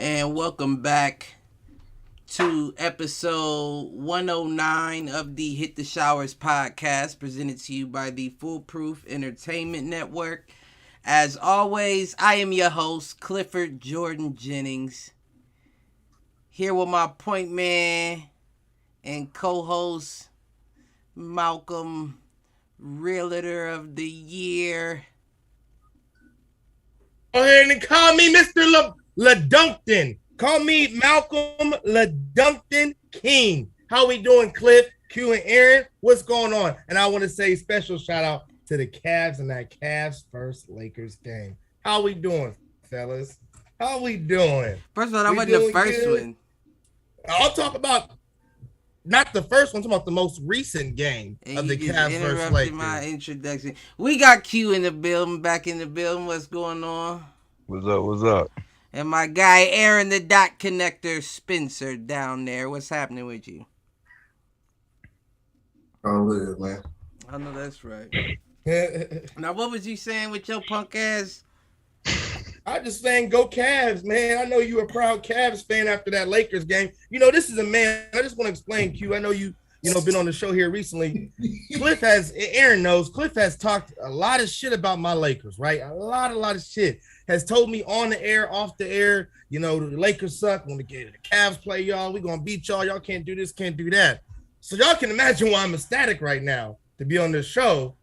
and welcome back to episode 109 of the Hit the Showers podcast, presented to you by the Foolproof Entertainment Network. As always, I am your host, Clifford Jordan Jennings, here with my point man and co-host, Malcolm, Realtor of the Year. Go ahead and call me Mr. LaDunkton. Call me Malcolm LaDunkton King. How we doing, Cliff, Q, and Aaron? What's going on? And I want to say special shout out to the Cavs and that Cavs first Lakers game. How we doing, fellas? How we doing? First of all, that wasn't the first one. I'll talk about not the first one. I'm talking about the most recent game of the Cavs versus Lakers. My introduction. We got Q in the building, back in the building. What's going on? What's up? What's up? And my guy Aaron, the dot connector Spencer, down there. What's happening with you? Oh, good, man. I know that's right. Now, what was you saying with your punk ass? I just saying, go Cavs, man. I know you a proud Cavs fan after that Lakers game. You know, this is a man. I just want to explain, Q. I know you been on the show here recently. Aaron knows, Cliff has talked a lot of shit about my Lakers, right? A lot of shit. Has told me on the air, off the air, the Lakers suck. When the Cavs play y'all, we going to beat y'all. Y'all can't do this, can't do that. So y'all can imagine why I'm ecstatic right now to be on this show,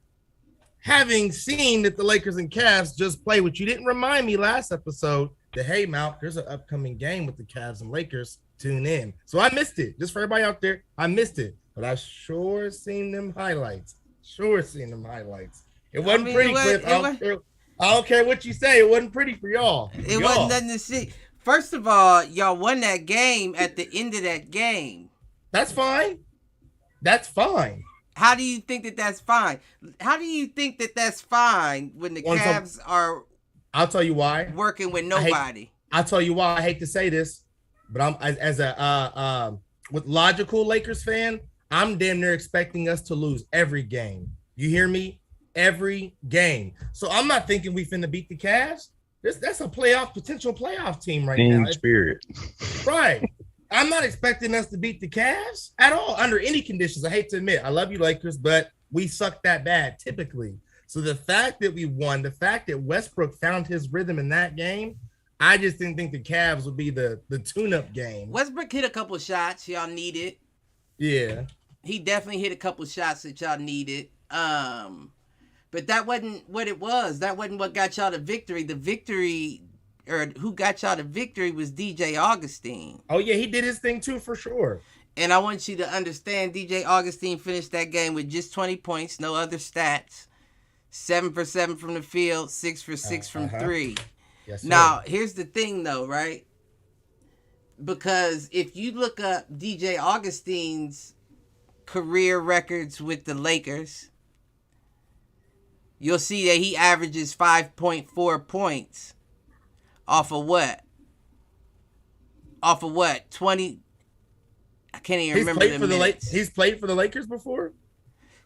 having seen that the Lakers and Cavs just play, which you didn't remind me last episode that, hey, Mal, there's an upcoming game with the Cavs and Lakers. Tune in. So I missed it. Just for everybody out there, I missed it. But I sure seen them highlights. It wasn't pretty, Cliff. I don't care what you say. It wasn't pretty for y'all. It wasn't nothing to see. First of all, y'all won that game at the end of that game. That's fine. How do you think that that's fine? How do you think that that's fine when the Cavs are? I'll tell you why. Working with nobody. I'll tell you why. I hate to say this, but I'm as a with logical Lakers fan, I'm damn near expecting us to lose every game. You hear me? Every game. So I'm not thinking we finna beat the Cavs. That's a potential playoff team right now. Team spirit. Right. I'm not expecting us to beat the Cavs at all under any conditions. I hate to admit, I love you Lakers, but we suck that bad typically. So the fact that we won, the fact that Westbrook found his rhythm in that game, I just didn't think the Cavs would be the tune-up game. Westbrook hit a couple shots y'all needed. Yeah. He definitely hit a couple shots that y'all needed. But that wasn't what it was. That wasn't what got y'all the victory. The victory, or who got y'all the victory, was DJ Augustine. Oh, yeah, he did his thing too, for sure. And I want you to understand, DJ Augustine finished that game with just 20 points, no other stats. 7 for 7 from the field, 6 for 6 from three. Yes, sir. Now, here's the thing, though, right? Because if you look up DJ Augustine's career records with the Lakers, you'll see that he averages 5.4 points off of what? 20. I can't even remember the minutes. He's played for the Lakers before?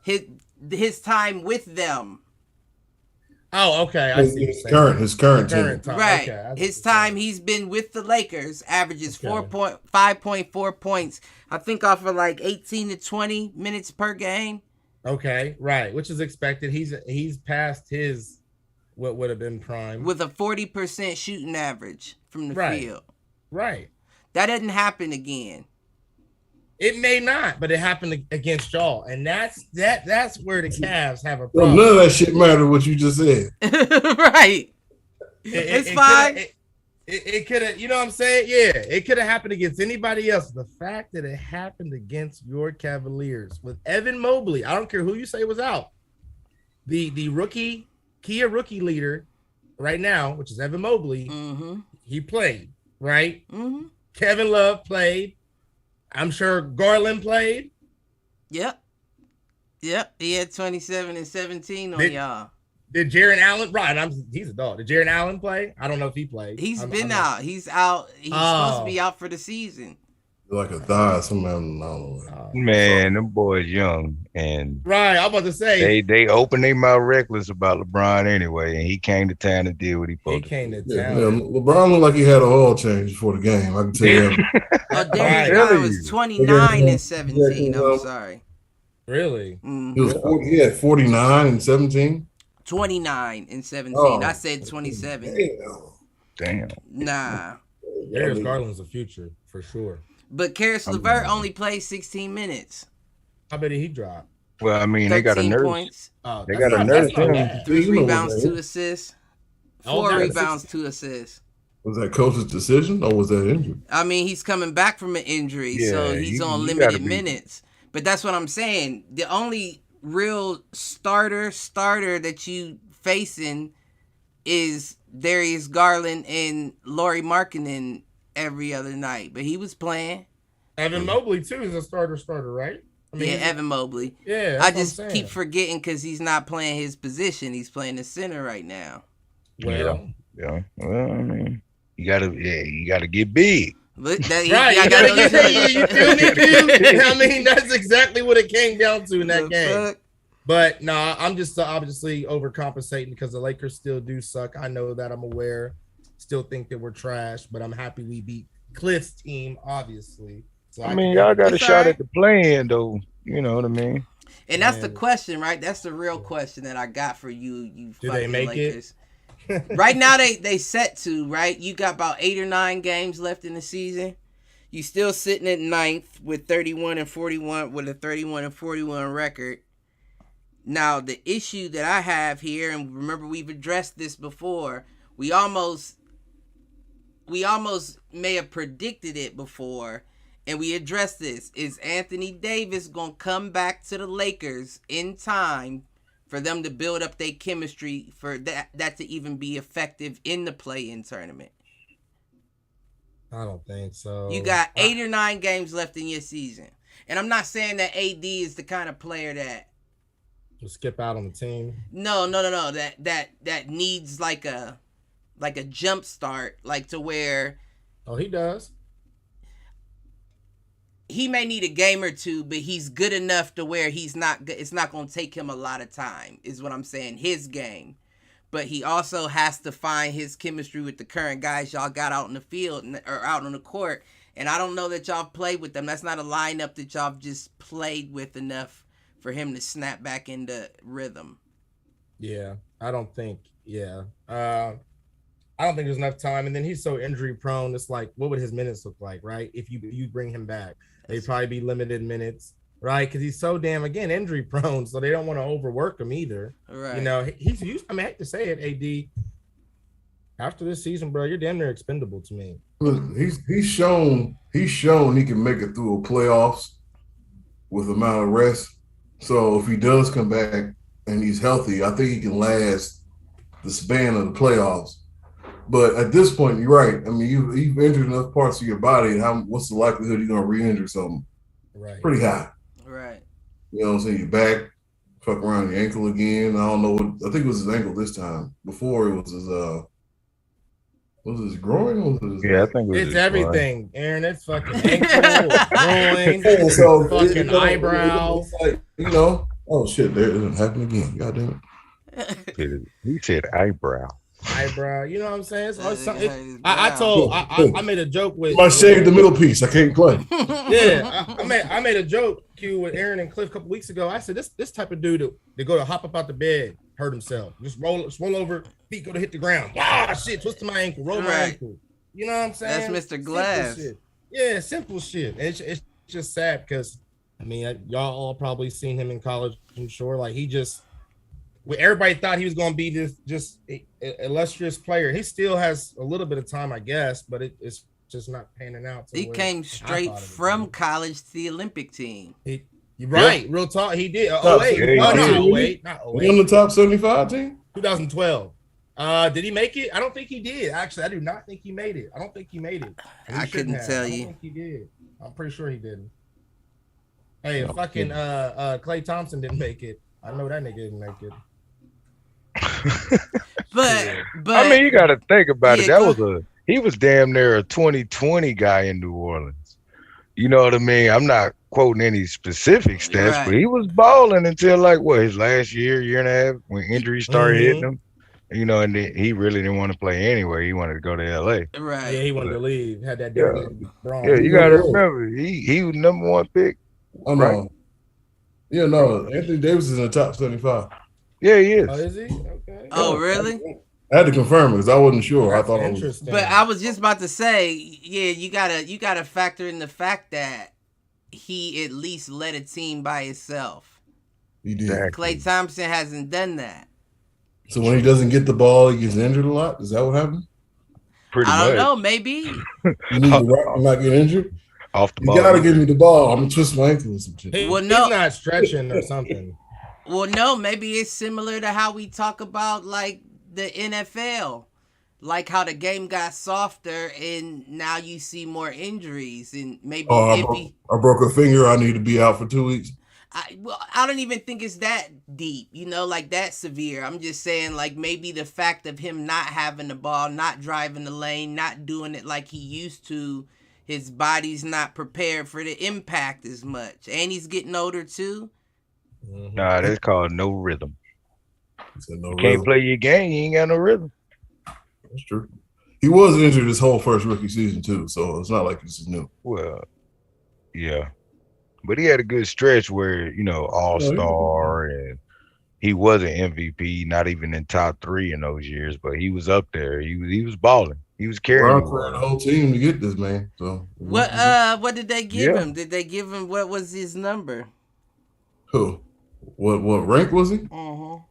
His time with them. Oh, okay. I see. His current team. Time. Right. Okay, his time he's been with the Lakers averages 5.4 points. I think off of like 18 to 20 minutes per game. Okay, right, which is expected. He's past his what would have been prime with a 40% shooting average from the field. Right. That doesn't happen again. It may not, but it happened against y'all, and that's where the Cavs have a problem. None of that shit matter. What you just said. Right. It's fine. It could have, you know what I'm saying? Yeah, it could have happened against anybody else. The fact that it happened against your Cavaliers with Evan Mobley, I don't care who you say was out. The key rookie leader right now, which is Evan Mobley, he played, right? Mm-hmm. Kevin Love played. I'm sure Garland played. Yep. He had 27 and 17 on y'all. Did Jaron Allen? Right, he's a dog. Did Jaron Allen play? I don't know if he played. He's been out. He's out. He's supposed to be out for the season. Like a thigh, something. I don't know. Man, them boys young, and Right, I'm about to say they open their mouth reckless about LeBron anyway, and he came to town to deal with he supposed to came do. to Yeah, town. LeBron looked like he had an oil change before the game. I can tell you that. Oh, Right. Darius Garland was 29 and 17. I'm sorry. Really? He was 40, he had 49 and 17. 29 and 17. Oh, I said 27. Damn. Nah. Darius Garland's the future for sure. But Karis LeVert only played 16 minutes. How many did he drop? Well, I mean, they got a 13 nurse. points. Oh, They that's got a not- nurse that's not too. bad. 3 You know rebounds, what 2 assists. Oh, 4 that's rebounds, 2 assists. Was that coach's decision or was that injury? I mean, he's coming back from an injury, so Yeah, he's you on gotta limited be- minutes. But that's what I'm saying. The only real starter that you facing is Darius Garland and Lauri Markkanen every other night. But he was playing. Evan Mobley too is a starter, right? I mean, Yeah, Evan Mobley. Yeah, I that's just what I'm keep saying. forgetting because he's not playing his position. He's playing the center right now. Well, Yeah. Well, I mean, you gotta get big. But that, right, you gotta get that. You feel me, dude? I mean, that's exactly what it came down to in that game. Fuck? But nah, I'm just obviously overcompensating because the Lakers still do suck. I know that. I'm aware. Still think that we're trash, but I'm happy we beat Cliff's team, obviously. So I mean, y'all got a It's shot alright. at the play-in, though. You know what I mean? And that's the Man. question, right? That's the real question that I got for you. You Do they fucking make it? Lakers. Right now, they set to, right? You got about 8 or 9 games left in the season. You still sitting at 9th with 31 and 41 with a 31 and 41 record. Now, the issue that I have here, and remember we've addressed this before, we almost may have predicted it before, and we addressed this. Is Anthony Davis going to come back to the Lakers in time for them to build up their chemistry for that to even be effective in the play-in tournament? I don't think so. You got 8 or 9 games left in your season. And I'm not saying that AD is the kind of player that We'll skip out on the team. No. That needs like a jump start, like to where Oh, he does. he may need a game or two, but he's good enough to where it's not going to take him a lot of time, is what I'm saying, his game. But he also has to find his chemistry with the current guys y'all got out in the field or out on the court. And I don't know that y'all played with them. That's not a lineup that y'all just played with enough for him to snap back into rhythm. Yeah, I don't think. Yeah, I don't think there's enough time. And then he's so injury prone. It's like, what would his minutes look like, right? If you bring him back, they'd probably be limited minutes, right? Because he's so damn injury prone. So they don't want to overwork him either. Right. You know, he's used. I mean, I hate to say it, AD. After this season, bro, you're damn near expendable to me. He's shown he can make it through a playoffs with amount of rest. So if he does come back and he's healthy, I think he can last the span of the playoffs. But at this point, you're right. I mean, you've injured enough parts of your body. What's the likelihood you're gonna re-injure something? Right. Pretty high. Right. You know what I'm saying? Your back, fuck around your ankle again. I don't know what. I think it was his ankle this time. Before it was his was it his groin? Or was it his Yeah, I think it was It's his everything, Aaron. It's fucking ankle, groin, Yeah, so fucking eyebrows. It's like, you know, oh shit, there it didn't happen again. God damn it. line. He said eyebrow. eyebrow. You know what I'm saying? So His I made a joke with. I shaved the middle piece. I can't play. Yeah, I made a joke, Q, with Aaron and Cliff a couple weeks ago. I said this type of dude they go to hop up out the bed, hurt himself, just roll over, feet go to hit the ground. Ah, shit, twisted my ankle, roll my Right. ankle. You know what I'm saying? That's Mr. Simple Glass. shit. Yeah, simple shit. It's just sad because I mean y'all all probably seen him in college. I'm sure, like he just. Everybody thought he was going to be this just illustrious player. He still has a little bit of time, I guess, but it's just not panning out. He came straight from college to the Olympic team. You're right. Real talk. He did. Top 08. Not Was he on the top 75 team? 2012. Did he make it? I don't think he did. Actually, I do not think he made it. I don't think he made it. And he I couldn't shouldn't have. tell I don't you. think he did. I'm pretty sure he didn't. Hey, fucking Klay Thompson didn't make it. I know that nigga didn't make it. But I mean, you got to think about it. Yeah, He was damn near a 2020 guy in New Orleans. You know what I mean? I'm not quoting any specific stats, but Right. he was balling until like his last year and a half when injuries started hitting him. You know, and then he really didn't want to play anyway. He wanted to go to LA. Right. Yeah, he wanted to leave. Had that deal Yeah, with LeBron. yeah, He you gotta was. remember he was number one pick, I right? know. Yeah, no. Anthony Davis is in the top 75. Yeah, he is. Oh, is he? Okay. Oh, Yeah. really? I had to confirm it because I wasn't sure. I That's thought it was. interesting. But I was just about to say, yeah, you gotta factor in the fact that he at least led a team by himself. He did. Klay Thompson hasn't done that. So when he doesn't get the ball, he gets injured a lot. Is that what happened? Pretty I much. don't know, maybe. You need to rock and not get injured. Off the You ball. gotta give me the ball. I'm gonna twist my ankle or some shit. He- Well, no. he's not stretching or something. Well, no, maybe it's similar to how we talk about like the NFL. Like how the game got softer and now you see more injuries and maybe Oh, I broke a finger. I need to be out for 2 weeks. I don't even think it's that deep, like that severe. I'm just saying like maybe the fact of him not having the ball, not driving the lane, not doing it like he used to, his body's not prepared for the impact as much. And he's getting older too. Nah, that's called no rhythm. Said no You rhythm. can't play your game, you ain't got no rhythm. That's true. He was injured his whole first rookie season too, so it's not like this is new. Well, yeah. But he had a good stretch where, all-star, and he was an MVP, not even in top 3 in those years, but he was up there. He was balling. He was carrying the whole team to get this man. So What did they give Yeah. him? Did they give him what was his number? who? What rank was he? Mm-hmm.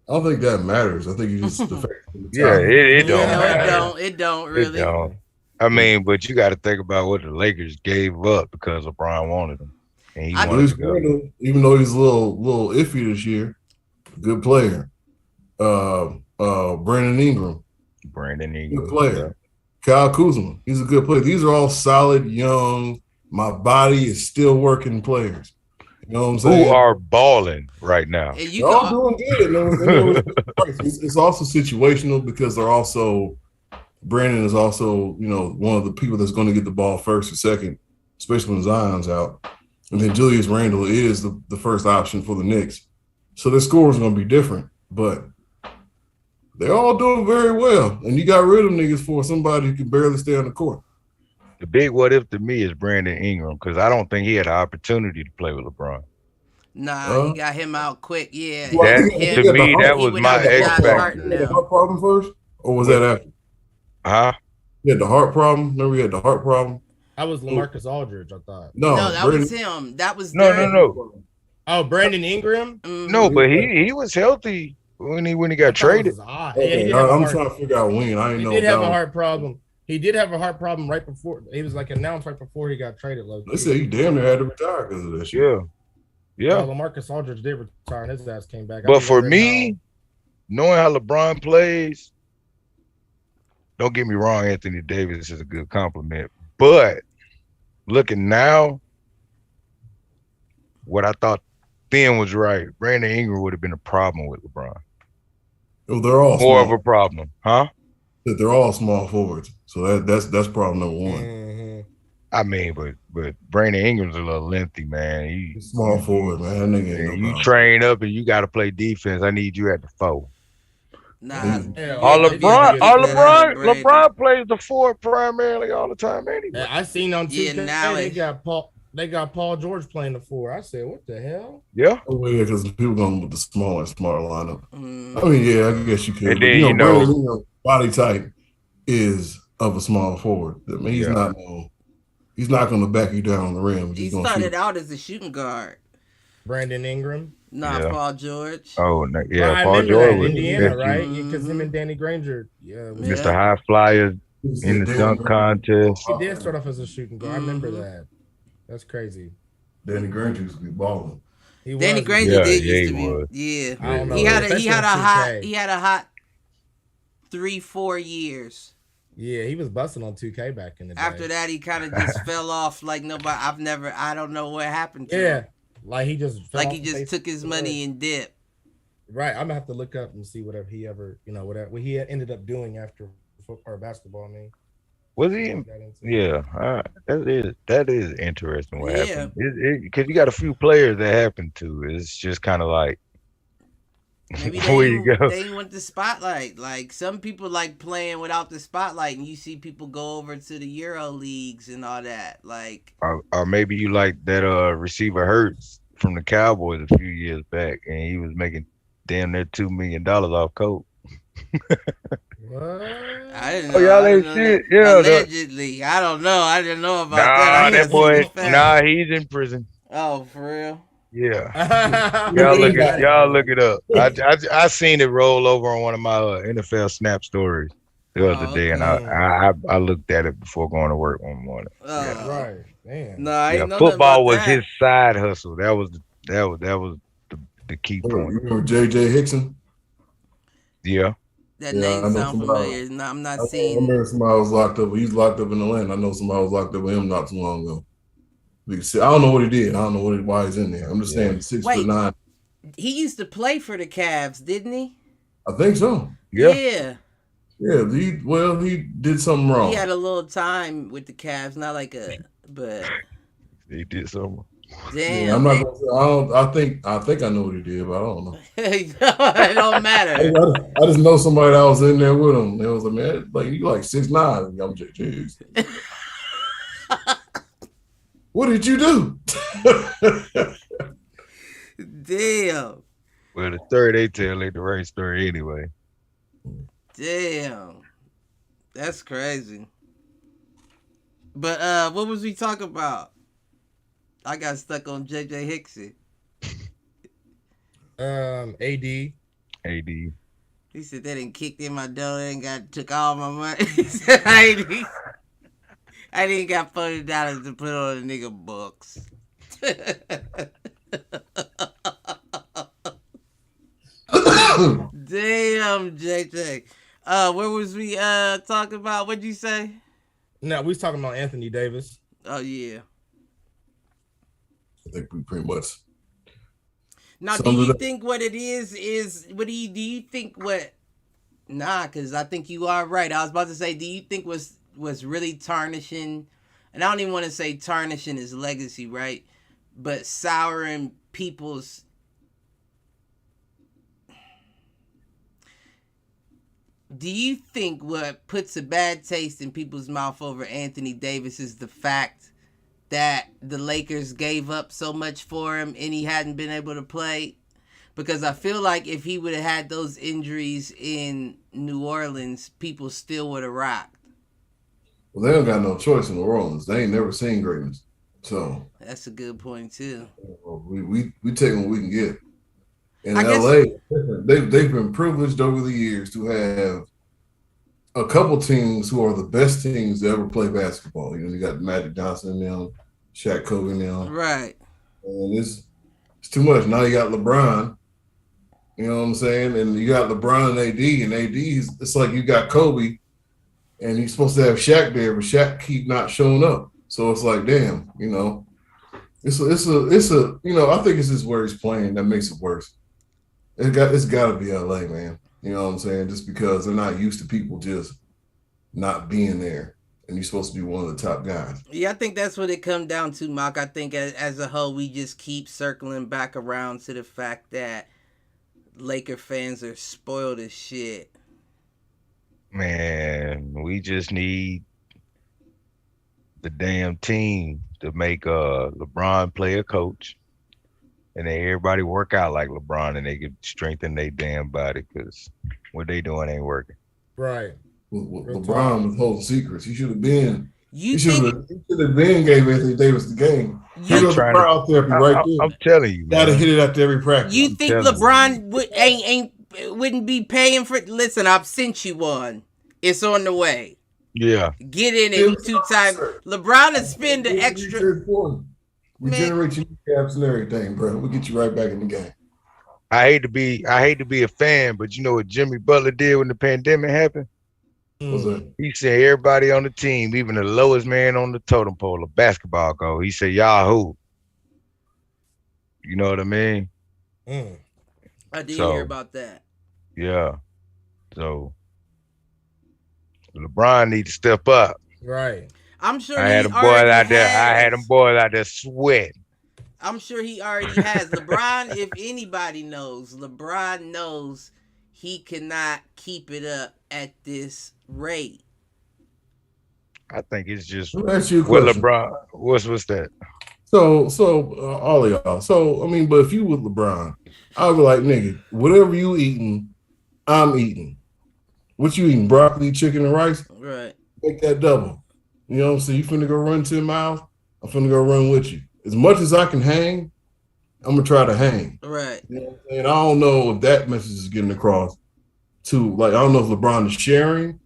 I don't think that matters. I think you just the fact that the Yeah, talent. it don't No, matter. it don't really. It don't. I mean, but you got to think about what the Lakers gave up because LeBron wanted him, and he wanted Julius to go. Randle, even though he's a little iffy this year, good player. Brandon Ingram, Brandon good Ingram. player. Kyle Kuzma, he's a good player. These are all solid, young, my body is still working players. You know what I'm saying? Who are balling right now? And you They're all can, doing good. It's also situational because they're also Brandon is also, one of the people that's going to get the ball first or second, especially when Zion's out. And then Julius Randle is the first option for the Knicks. So their score is going to be different, but they're all doing very well. And you got rid of niggas for somebody who can barely stay on the court. The big what if to me is Brandon Ingram because I don't think he had an opportunity to play with LeBron. he got him out quick. Yeah. Well, That, he to got me, the that heart- was went my out with X Josh factor. Hart You had the now. heart problem first? Or was that after? Huh? You had the heart problem? Remember you had the heart problem? That was LaMarcus Aldridge, I thought. No, No, that Brandon- was him. That was No, during- no. Oh, Brandon Ingram? Mhm. No, but he was healthy when he I got thought it traded. was his eye. Yeah, he Okay, did have a I'm heart- trying to figure out when. I didn't He know did that have a was- heart problem. He did have a heart problem right before. He was like announced right before he got traded. They said he damn near had to retire because of that shit. Yeah. Yeah. Well, LaMarcus Aldridge did retire and his ass came back. I But was for wondering me, knowing how LeBron plays, don't get me wrong, Anthony Davis is a good compliment. But looking now, what I thought then was right. Brandon Ingram would have been a problem with LeBron. Well, they're all More of small. a problem, huh? They're all small forwards. So that's problem number how- one. Mhm. I mean, but Brandon Ingram's a little lengthy, man. He's small forward, man. That nigga ain't no You problem. train up and you got to play defense. I need you at the 4. Nah. Yeah, All they did LeBron, get all that LeBron, Brady. LeBron plays the 4 primarily all the time anyway. Yeah, I seen on 2K, now they it- got Paul George playing the 4. I said, what the hell? Yeah. Oh, yeah, because people going with the smaller lineup. Mhm. I mean, yeah, I guess you could. And But, then, Brandon Ingram's body type is of a small forward. I mean, he's Yeah. he's not going to back you down on the rim. He He's going to started shoot. out as a shooting guard. Brandon Ingram. Nah, Yeah. Paul George. Oh, no, Well, yeah. I Paul remember George that was Indiana, Mr. right? Because him and Danny Granger, Mr. Yeah. High Flyer He's in the damn dunk good. contest. he did start off as a shooting guard. I remember Mhm. that. That's crazy. Danny Granger used to be balling. He Danny was- Granger Yeah, did yeah, used to he be. was. Yeah. I don't know. He had especially a on hot 2K. 3-4 years. Yeah, he was busting on 2K back in the day. After that, he kind of just fell off like nobody. I don't know what happened to Yeah. him. Like he just fell Like off he the just face took his of the money earth. and dipped. Right. I'm gonna have to look up and see whatever he ever, what he ended up doing after football or basketball. I mean, Was he? Yeah, that is interesting. What Yeah. happened? Because you got a few players that happened to. It's just kind of like Maybe where you go. they want the spotlight. Like some people like playing without the spotlight, and you see people go over to the Euro leagues and all that. Like, Or maybe you like that receiver Hurts from the Cowboys a few years back, and he was making damn near $2 million off coke. What? I didn't Oh, know. y'all I ain't didn't know see that. it? Yeah. Allegedly, I don't know. I didn't know about that. Nah, I that gotta see boy. the facts. Nah, he's in prison. Oh, for real? Yeah. Y'all Y'all look it up. I seen it roll over on one of my NFL Snap stories the other day, and okay. I looked at it before going to work one morning. Yeah. Right, man. No, I Yeah, didn't know nothing football about was that. his side hustle. That was the key You point. remember J.J. Hickson? Yeah. That Yeah, name I know sound somebody. familiar. No, I'm not I seeing. remember somebody was locked up. He's locked up in Atlanta. I know somebody was locked up with him not too long ago. I don't know what he did. I don't know why he's in there. I'm just saying 6'9". He used to play for the Cavs, didn't he? I think so. Yeah. Yeah. He did something wrong. He had a little time with the Cavs, not like but He did something. damn. Yeah, I'm not gonna say, I think I know what he did, but I don't know. It don't matter. I just know somebody that was in there with him. It was like, man, like you like 6'9". I'm JJ. What did you do? Damn. Well, the story they tell ain't the right story anyway. Damn. That's crazy. But what was we talking about? I got stuck on JJ Hickson. AD. He said they didn't kicked in my door and took all my money. He said I didn't got $40 to put on the nigga books. Damn, JJ. Where was we talking about? What'd you say? No, we was talking about Anthony Davis. Oh yeah. I think we pretty much. Now, do you think what it is what do you think what? Nah, because I think you are right. I was about to say, do you think was really tarnishing? And I don't even want to say tarnishing his legacy, right? But souring people's. Do you think what puts a bad taste in people's mouth over Anthony Davis is the fact that the Lakers gave up so much for him and he hadn't been able to play? Because I feel like if he would have had those injuries in New Orleans, people still would have rocked. Well, they don't got no choice in New Orleans. They ain't never seen greatness. So that's a good point too. We take what we can get. In LA, they've been privileged over the years to have a couple teams who are the best teams to ever play basketball. You know, you got Magic Johnson in them, Shaq Kobe in them. Right. And it's too much. Now you got LeBron. You know what I'm saying? And you got LeBron and AD it's like you got Kobe and you're supposed to have Shaq there, but Shaq keep not showing up. So it's like, damn, you know, it's a you know, I think it's just where he's playing that makes it worse. It's got to be LA, man. You know what I'm saying? Just because they're not used to people just not being there, and you're supposed to be one of the top guys. Yeah, I think that's what it comes down to, Mark. I think as a whole, we just keep circling back around to the fact that Laker fans are spoiled as shit. Man, we just need the damn team to make LeBron play a coach. And then everybody work out like LeBron, and they can strengthen their damn body because what they doing ain't working. Right. LeBron was holding secrets. He should have been. He should have been gave Anthony Davis the game. He was the crowd therapy right there. I'm telling you, gotta hit it after every practice. You think LeBron wouldn't be paying for it? Listen, I've sent you one. It's on the way. Yeah. Get in it 2 times. LeBron will spend the extra. Regenerate your kneecaps and everything, bro. We'll get you right back in the game. I hate to be a fan, but you know what Jimmy Butler did when the pandemic happened? What's that? He said everybody on the team, even the lowest man on the totem pole, a basketball goal, he said, y'all who? You know what I mean? I did hear about that. Yeah. So LeBron needs to step up. Right. I'm sure I had he them boys already out there. I had them has. boys out there sweating. I'm sure he already has. LeBron, if anybody knows, LeBron knows he cannot keep it up at this rate. I think it's just Let me ask you a what question. LeBron. What's that? So all of y'all. So I mean, but if you with LeBron, I'll be like, nigga, whatever you eating, I'm eating. What you eating? Broccoli, chicken, and rice? Right. Make that double. You know what I'm saying? You finna go run 10 miles? I'm finna go run with you. As much as I can hang, I'm gonna try to hang. Right. You know what I'm saying? I don't know if that message is getting across to, like, I don't know if LeBron is sharing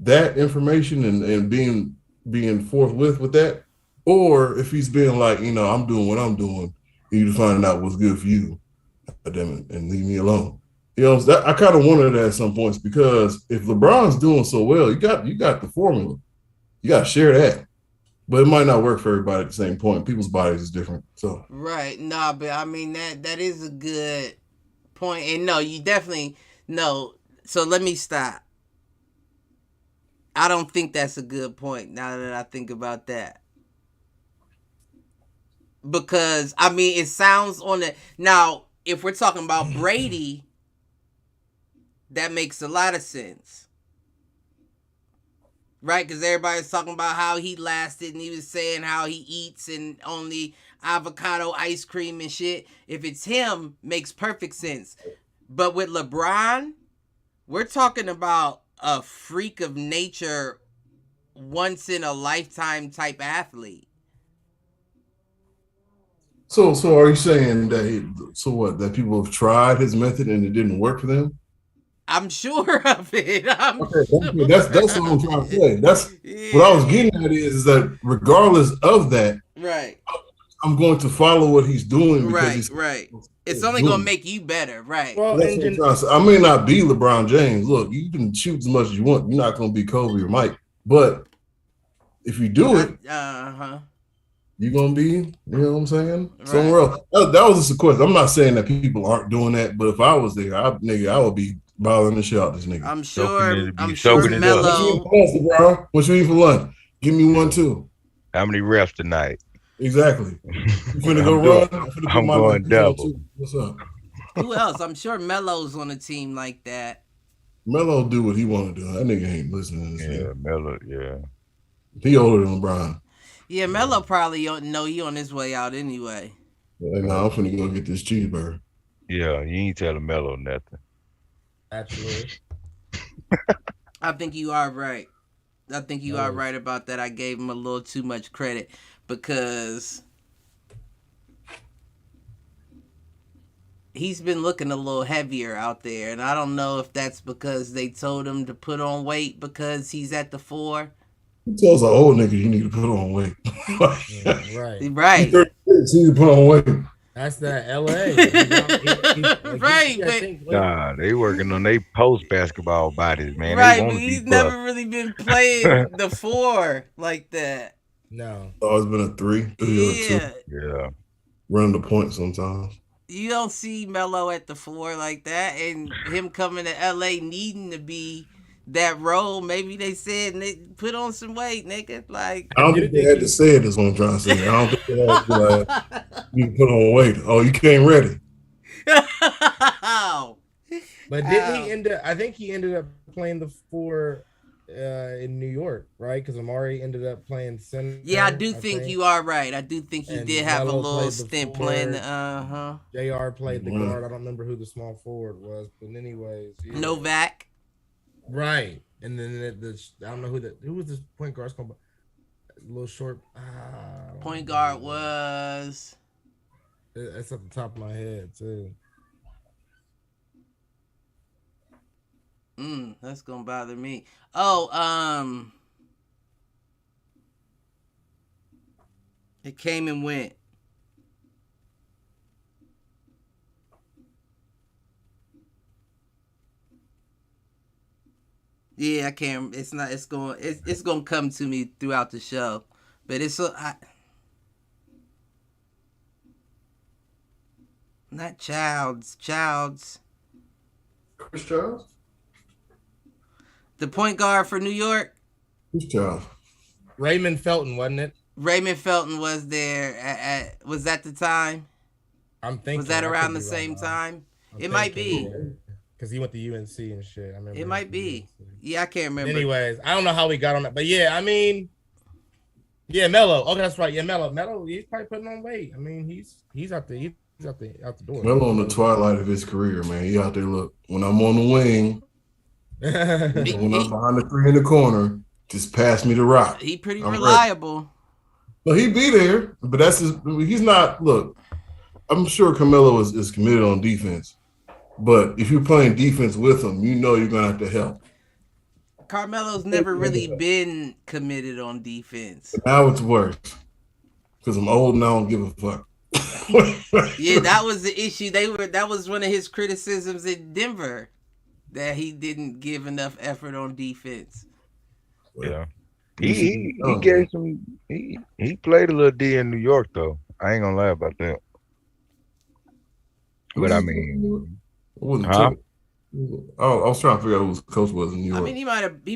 that information and being forthwith with that, or if he's being like, I'm doing what I'm doing, and you to find out what's good for you, damn it, and leave me alone. I kind of wondered that at some points, because if LeBron's doing so well, you got the formula. You got to share that. But it might not work for everybody at the same point. People's bodies is different. So Right. Nah, but I mean that is a good point. And no, you definitely no. So let me stop. I don't think that's a good point now that I think about that. Because I mean it sounds on the now, if we're talking about Brady, that makes a lot of sense. Right, because everybody's talking about how he lasted, and he was saying how he eats and only avocado ice cream and shit. If it's him, makes perfect sense. But with LeBron, we're talking about a freak of nature, once in a lifetime type athlete. So are you saying that people have tried his method and it didn't work for them? I'm sure of it. Okay, that's what I'm trying to say. That's what I was getting at is that regardless of that, right. I'm going to follow what he's doing because right. It's only going to make you better, right? Well, that's what I'm trying to say. I may not be LeBron James. Look, you can shoot as much as you want. You're not going to be Kobe or Mike. But if you do it, you're going to be, you know what I'm saying? Right. Somewhere else. That was just a question. I'm not saying that people aren't doing that, but if I was there, I would be bothering the shit out this nigga. I'm sure Melo. What you eat for lunch? Give me one too. How many reps tonight? Exactly. You finna go run? I'm going double. What's up? Who else? I'm sure Melo's on a team like that. Melo do what he want to do. That nigga ain't listening to this. Yeah, Melo, yeah. He older than LeBron. Yeah, Melo probably don't know he on his way out anyway. Yeah, I'm finna go get this cheeseburger. Yeah, you ain't telling Melo nothing. Absolutely. I think you are right. I think you are right about that. I gave him a little too much credit because he's been looking a little heavier out there, and I don't know if that's because they told him to put on weight because he's at the 4. He tells an old nigga you need to put on weight. Right. You need to put on weight. That's that LA. Nah, they working on their post basketball bodies, man. Right, but he's never really been playing the 4 like that. No. It's been a 3 or 2. Yeah. Running the point sometimes. You don't see Melo at the 4 like that, and him coming to LA needing to be that role. Maybe they said put on some weight, nigga. Like I don't think they had to say it. Is what I'm trying to say. I don't think they had to be like, you put on weight. Oh, you came ready. But didn't he end up? I think he ended up playing the 4 in New York, right? Because Amari ended up playing center. Yeah, I think you are right. I do think he did have a little stint playing. JR played the guard. I don't remember who the small forward was, but anyways, yeah. Novak. Right, and then I don't know who was this point guard? A little short. Point guard was. That's at the top of my head too. That's gonna bother me. Oh, it came and went. Yeah, I can't. It's not. It's gonna come to me throughout the show, but it's not Childs. Chris Childs? The point guard for New York. Who's Childs? Raymond Felton, wasn't it? Raymond Felton was there. Was that the time? I'm thinking. Was that around the same time? It might be. Because he went to UNC and shit. I remember. It might be. Yeah, I can't remember. Anyways, I don't know how we got on that, but yeah, I mean, yeah, Melo. Okay, that's right. Yeah, Melo. He's probably putting on weight. I mean, he's out the door. Melo on the twilight of his career, man. He out there. Look, when I'm on the wing, when I'm behind the three in the corner, just pass me the rock. He pretty reliable. Well, he be there, but he's not. Look, I'm sure Carmelo is committed on defense, but if you're playing defense with him, you know you're gonna have to help. Carmelo's never really been committed on defense. But now it's worse because I'm old and I don't give a fuck. Yeah, that was the issue. That was one of his criticisms in Denver, that he didn't give enough effort on defense. Yeah. He gave some. He played a little D in New York though. I ain't gonna lie about that. But I mean, I was trying to figure out who his coach was in New York. I mean, he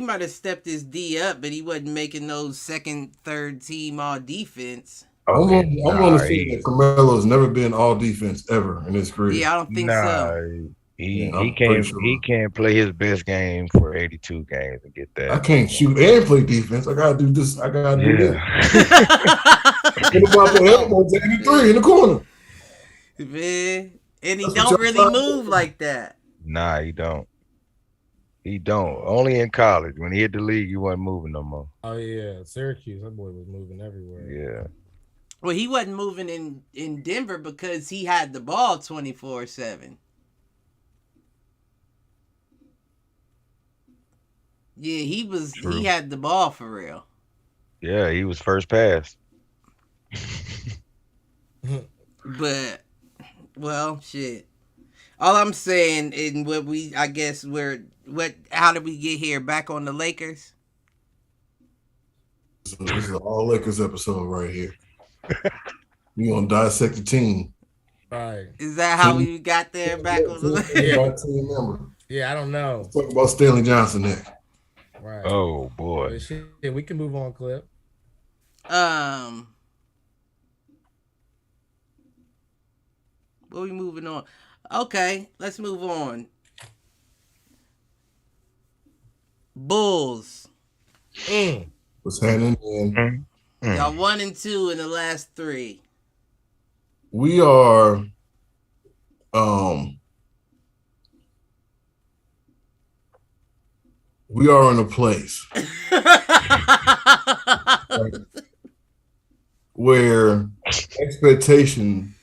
might have stepped his D up, but he wasn't making those second, third team all defense. I'm gonna say that Carmelo's never been all defense ever in his career. Yeah, I don't think so. He can't play his best game for 82 games and get that. I can't shoot and play defense. I gotta do this. I gotta do that. What about the elbows at 83 in the corner? Man, and he don't really move like that. Nah, he don't. He don't. Only in college. When he hit the league, he wasn't moving no more. Oh yeah, Syracuse. That boy was moving everywhere. Yeah. Well, he wasn't moving in Denver because he had the ball 24/7. Yeah, he was. True. He had the ball for real. Yeah, he was first pass. But, well, shit. All I'm saying, and how did we get here? Back on the Lakers? This is an all Lakers episode right here. We gonna dissect the team. Right. Is that how we got there? Back on the Lakers? Yeah, I don't know. Let's talk about Stanley Johnson next. Right. Oh boy. Yeah, we can move on, Clip. What we moving on? Okay, let's move on. Bulls. What's happening? Y'all 1-2 in the last 3. We are in a place where expectation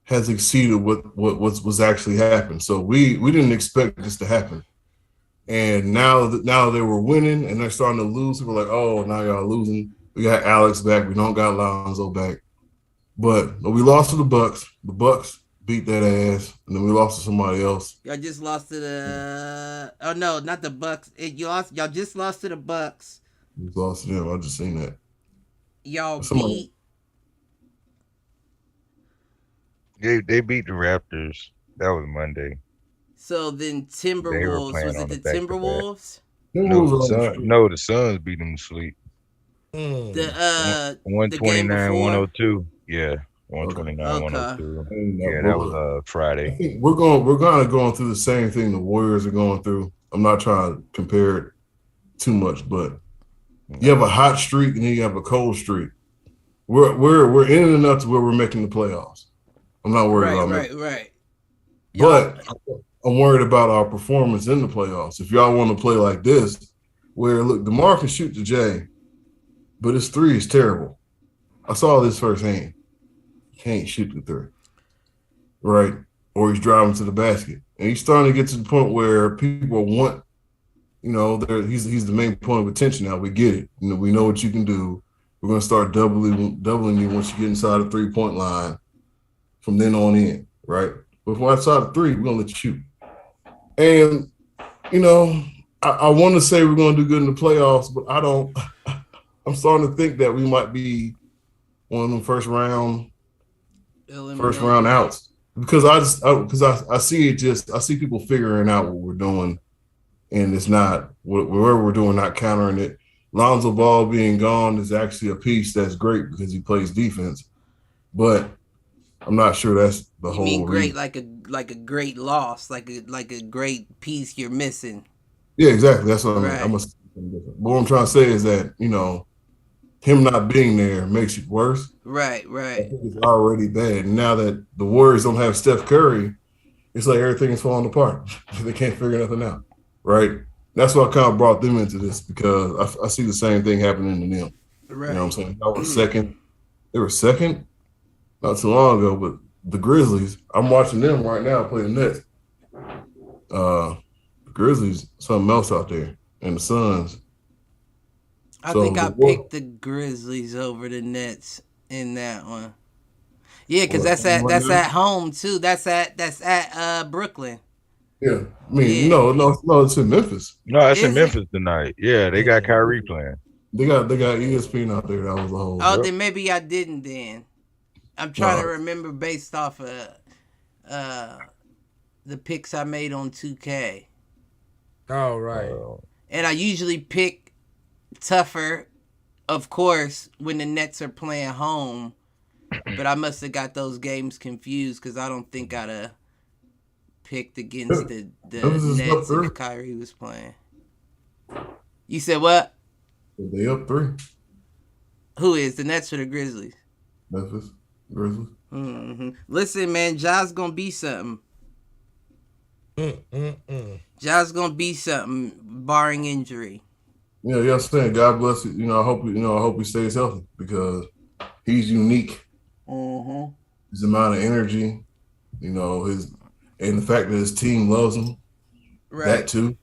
has exceeded what was actually happened. So we didn't expect this to happen. And now they were winning and they're starting to lose. We're like, oh, now y'all losing. We got Alex back. We don't got Lonzo back. But we lost to the Bucks. The Bucks beat that ass, and then we lost to somebody else. Y'all just lost to the. Oh no, not the Bucks. Y'all just lost to the Bucks. We lost to them. I just seen that. Y'all beat. They beat the Raptors. That was Monday. So then Timberwolves. Was it the Timberwolves? No, the Suns beat them to sleep. The 129-102. Yeah. 129-102. Yeah, that was Friday. I think we're kind of going through the same thing the Warriors are going through. I'm not trying to compare it too much, but you have a hot streak and then you have a cold streak. We're in it enough to where we're making the playoffs. I'm not worried about that. Right. But I'm worried about our performance in the playoffs. If y'all want to play like this, where look, DeMar can shoot the J, but his 3 is terrible. I saw this firsthand. Can't shoot the 3, right? Or he's driving to the basket, and he's starting to get to the point where people want, he's the main point of attention now. We get it. We know what you can do. We're gonna start doubling you once you get inside the 3-point line. From then on in, right? But if we're outside the 3, we're gonna let you shoot. And I want to say we're gonna do good in the playoffs, but I don't. I'm starting to think that we might be one of them first round outs because I see people figuring out what we're doing, and it's not where we're doing, not countering it. Lonzo Ball being gone is actually a piece that's great because he plays defense, but I'm not sure that's the whole. You mean great reason. like a great loss, like a great piece you're missing. Yeah, exactly. That's what right. I mean. But what I'm trying to say is that him not being there makes it worse. Right. I think it's already bad. And now that the Warriors don't have Steph Curry, it's like everything is falling apart. They can't figure nothing out, right? That's what kind of brought them into this because I see the same thing happening to them. Right. You know what I'm saying? They were second not too long ago, but the Grizzlies, I'm watching them right now play the Nets. The Grizzlies, something else out there, and the Suns. I think I picked the Grizzlies over the Nets in that one. Yeah, because that's at home too. That's at Brooklyn. Yeah, I mean, no, it's in Memphis. No, it's in Memphis tonight. Yeah, they got Kyrie playing. They got ESPN out there. That was the whole. Oh, then maybe I didn't. Then I'm trying to remember based off of the picks I made on 2K. Oh, right. And I usually pick tougher, of course, when the Nets are playing home. But I must have got those games confused because I don't think I'd have picked against the Nets if Kyrie was playing. You said what? They up 3. Who is the Nets or the Grizzlies? Memphis Grizzlies. Mm-hmm. Listen, man, Ja's gonna be something. Ja's gonna be something, barring injury. Yeah, I'm saying God bless you. I hope he stays healthy because he's unique. Mm-hmm. His amount of energy, and the fact that his team loves him. Right. That too.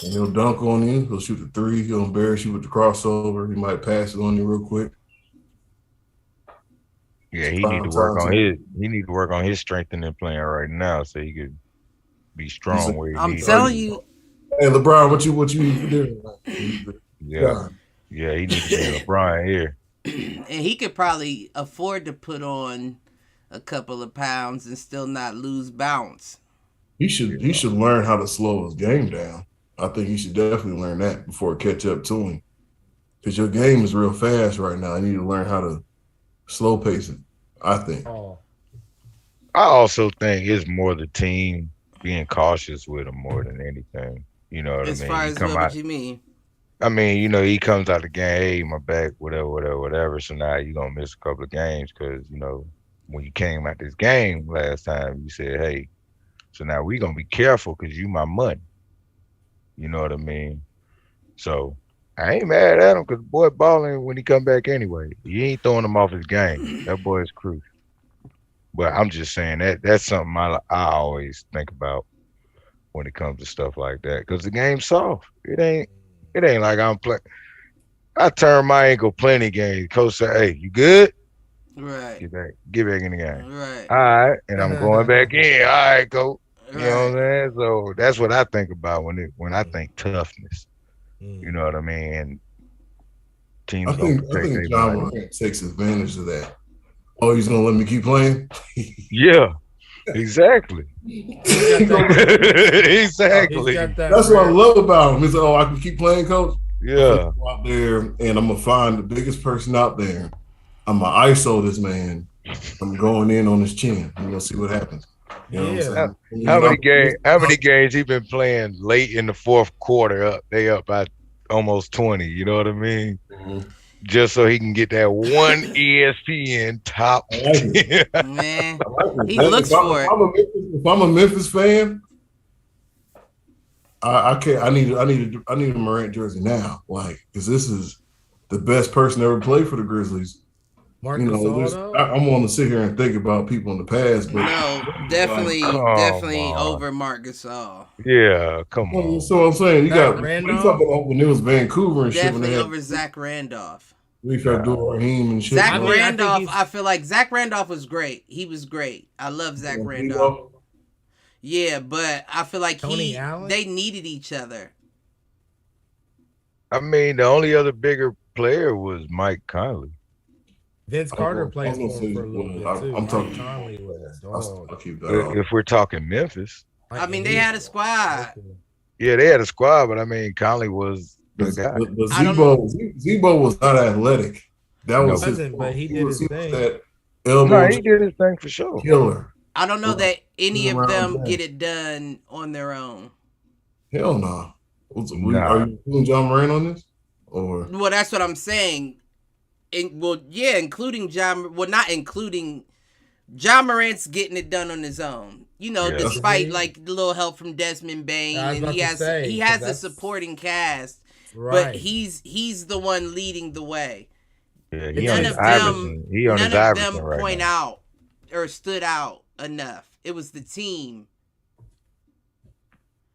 And he'll dunk on you. He'll shoot the 3. He'll embarrass you with the crossover. He might pass it on you real quick. Yeah, he need to work on his strengthening playing right now so he could be strong where he I'm telling you. Hey, LeBron, what you doing? Yeah, he needs to be LeBron here. And he could probably afford to put on a couple of pounds and still not lose bounce. He should learn how to slow his game down. I think he should definitely learn that before it catch up to him. Because your game is real fast right now. You need to learn how to slow pace it, I think. I also think it's more the team being cautious with him more than anything. You know what I mean? As far as what you mean? I mean, he comes out the game, hey, my back, whatever. So now you're going to miss a couple of games because, when you came out this game last time, you said, hey, so now we're going to be careful because you my money. You know what I mean? So I ain't mad at him because the boy balling when he come back anyway. You ain't throwing him off his game. That boy is crucial. But I'm just saying that's something I always think about when it comes to stuff like that because the game's soft. It ain't like I'm playing. I turn my ankle plenty games. Coach say, hey, you good? Right. Get back in the game. Right. All right. And I'm going back in. All right, coach. You know what I'm saying? So that's what I think about when I think toughness. You know what I mean? And teams I think John Morant takes advantage of that. Oh, he's gonna let me keep playing? Yeah, exactly. Exactly. That's what I love about him. Is I can keep playing, coach. Yeah. Go out there and I'm gonna find the biggest person out there. I'm gonna ISO this man. I'm going in on his chin. We're gonna see what happens. You know what I'm saying? How many games he been playing late in the fourth quarter? They up by almost 20. You know what I mean? Mm-hmm. Just so he can get that one ESPN top 10. Man, he looks for it. If I'm a Memphis fan, I can't. I need a Morant jersey now, because this is the best person ever played for the Grizzlies. I'm going to sit here and think about people in the past, but no, definitely over Marc Gasol. Yeah, come on. So I'm saying you got when it was Vancouver and definitely shit. Over Zach Randolph. We tried to do Raheem and shit. Zach Randolph, I feel like Zach Randolph was great. He was great. I love Zach Randolph. Yeah, but I feel like they needed each other. I mean, the only other bigger player was Mike Conley. Vince Carter plays for him for a little bit too. I'm talking. If we're talking Memphis, I mean, they had a squad. Yeah, they had a squad, but I mean, Conley was Good guy. But Zebo was not athletic. That was his fault. But he did his thing. That elbow No, he did his thing for sure. killer. I don't know that any of them get it done on their own. Hell no. Are you including John Moran on this? Or well, that's what I'm saying. Including John. Well, not including John Morant's getting it done on his own. You know, despite like the little help from Desmond Bain, and he has a supporting cast, right. But he's the one leading the way. Yeah, none of them point out or stood out enough. It was the team.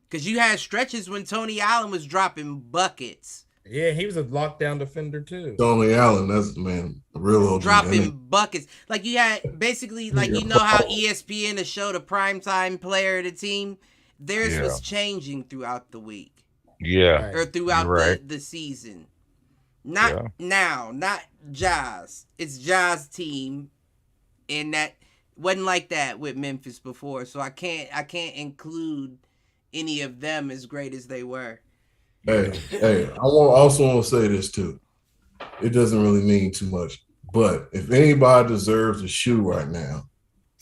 Because you had stretches when Tony Allen was dropping buckets. Yeah, he was a lockdown defender too. Tony Allen, that's a real OG. Dropping buckets. Like you had basically like you know how ESPN to show the primetime player of the team, theirs was changing throughout the week. Yeah. Or throughout the season. Not now, not Ja's. It's Ja's team. And that wasn't like that with Memphis before. So I can't include any of them as great as they were. Hey, I also want to say this too. It doesn't really mean too much, but if anybody deserves a shoe right now,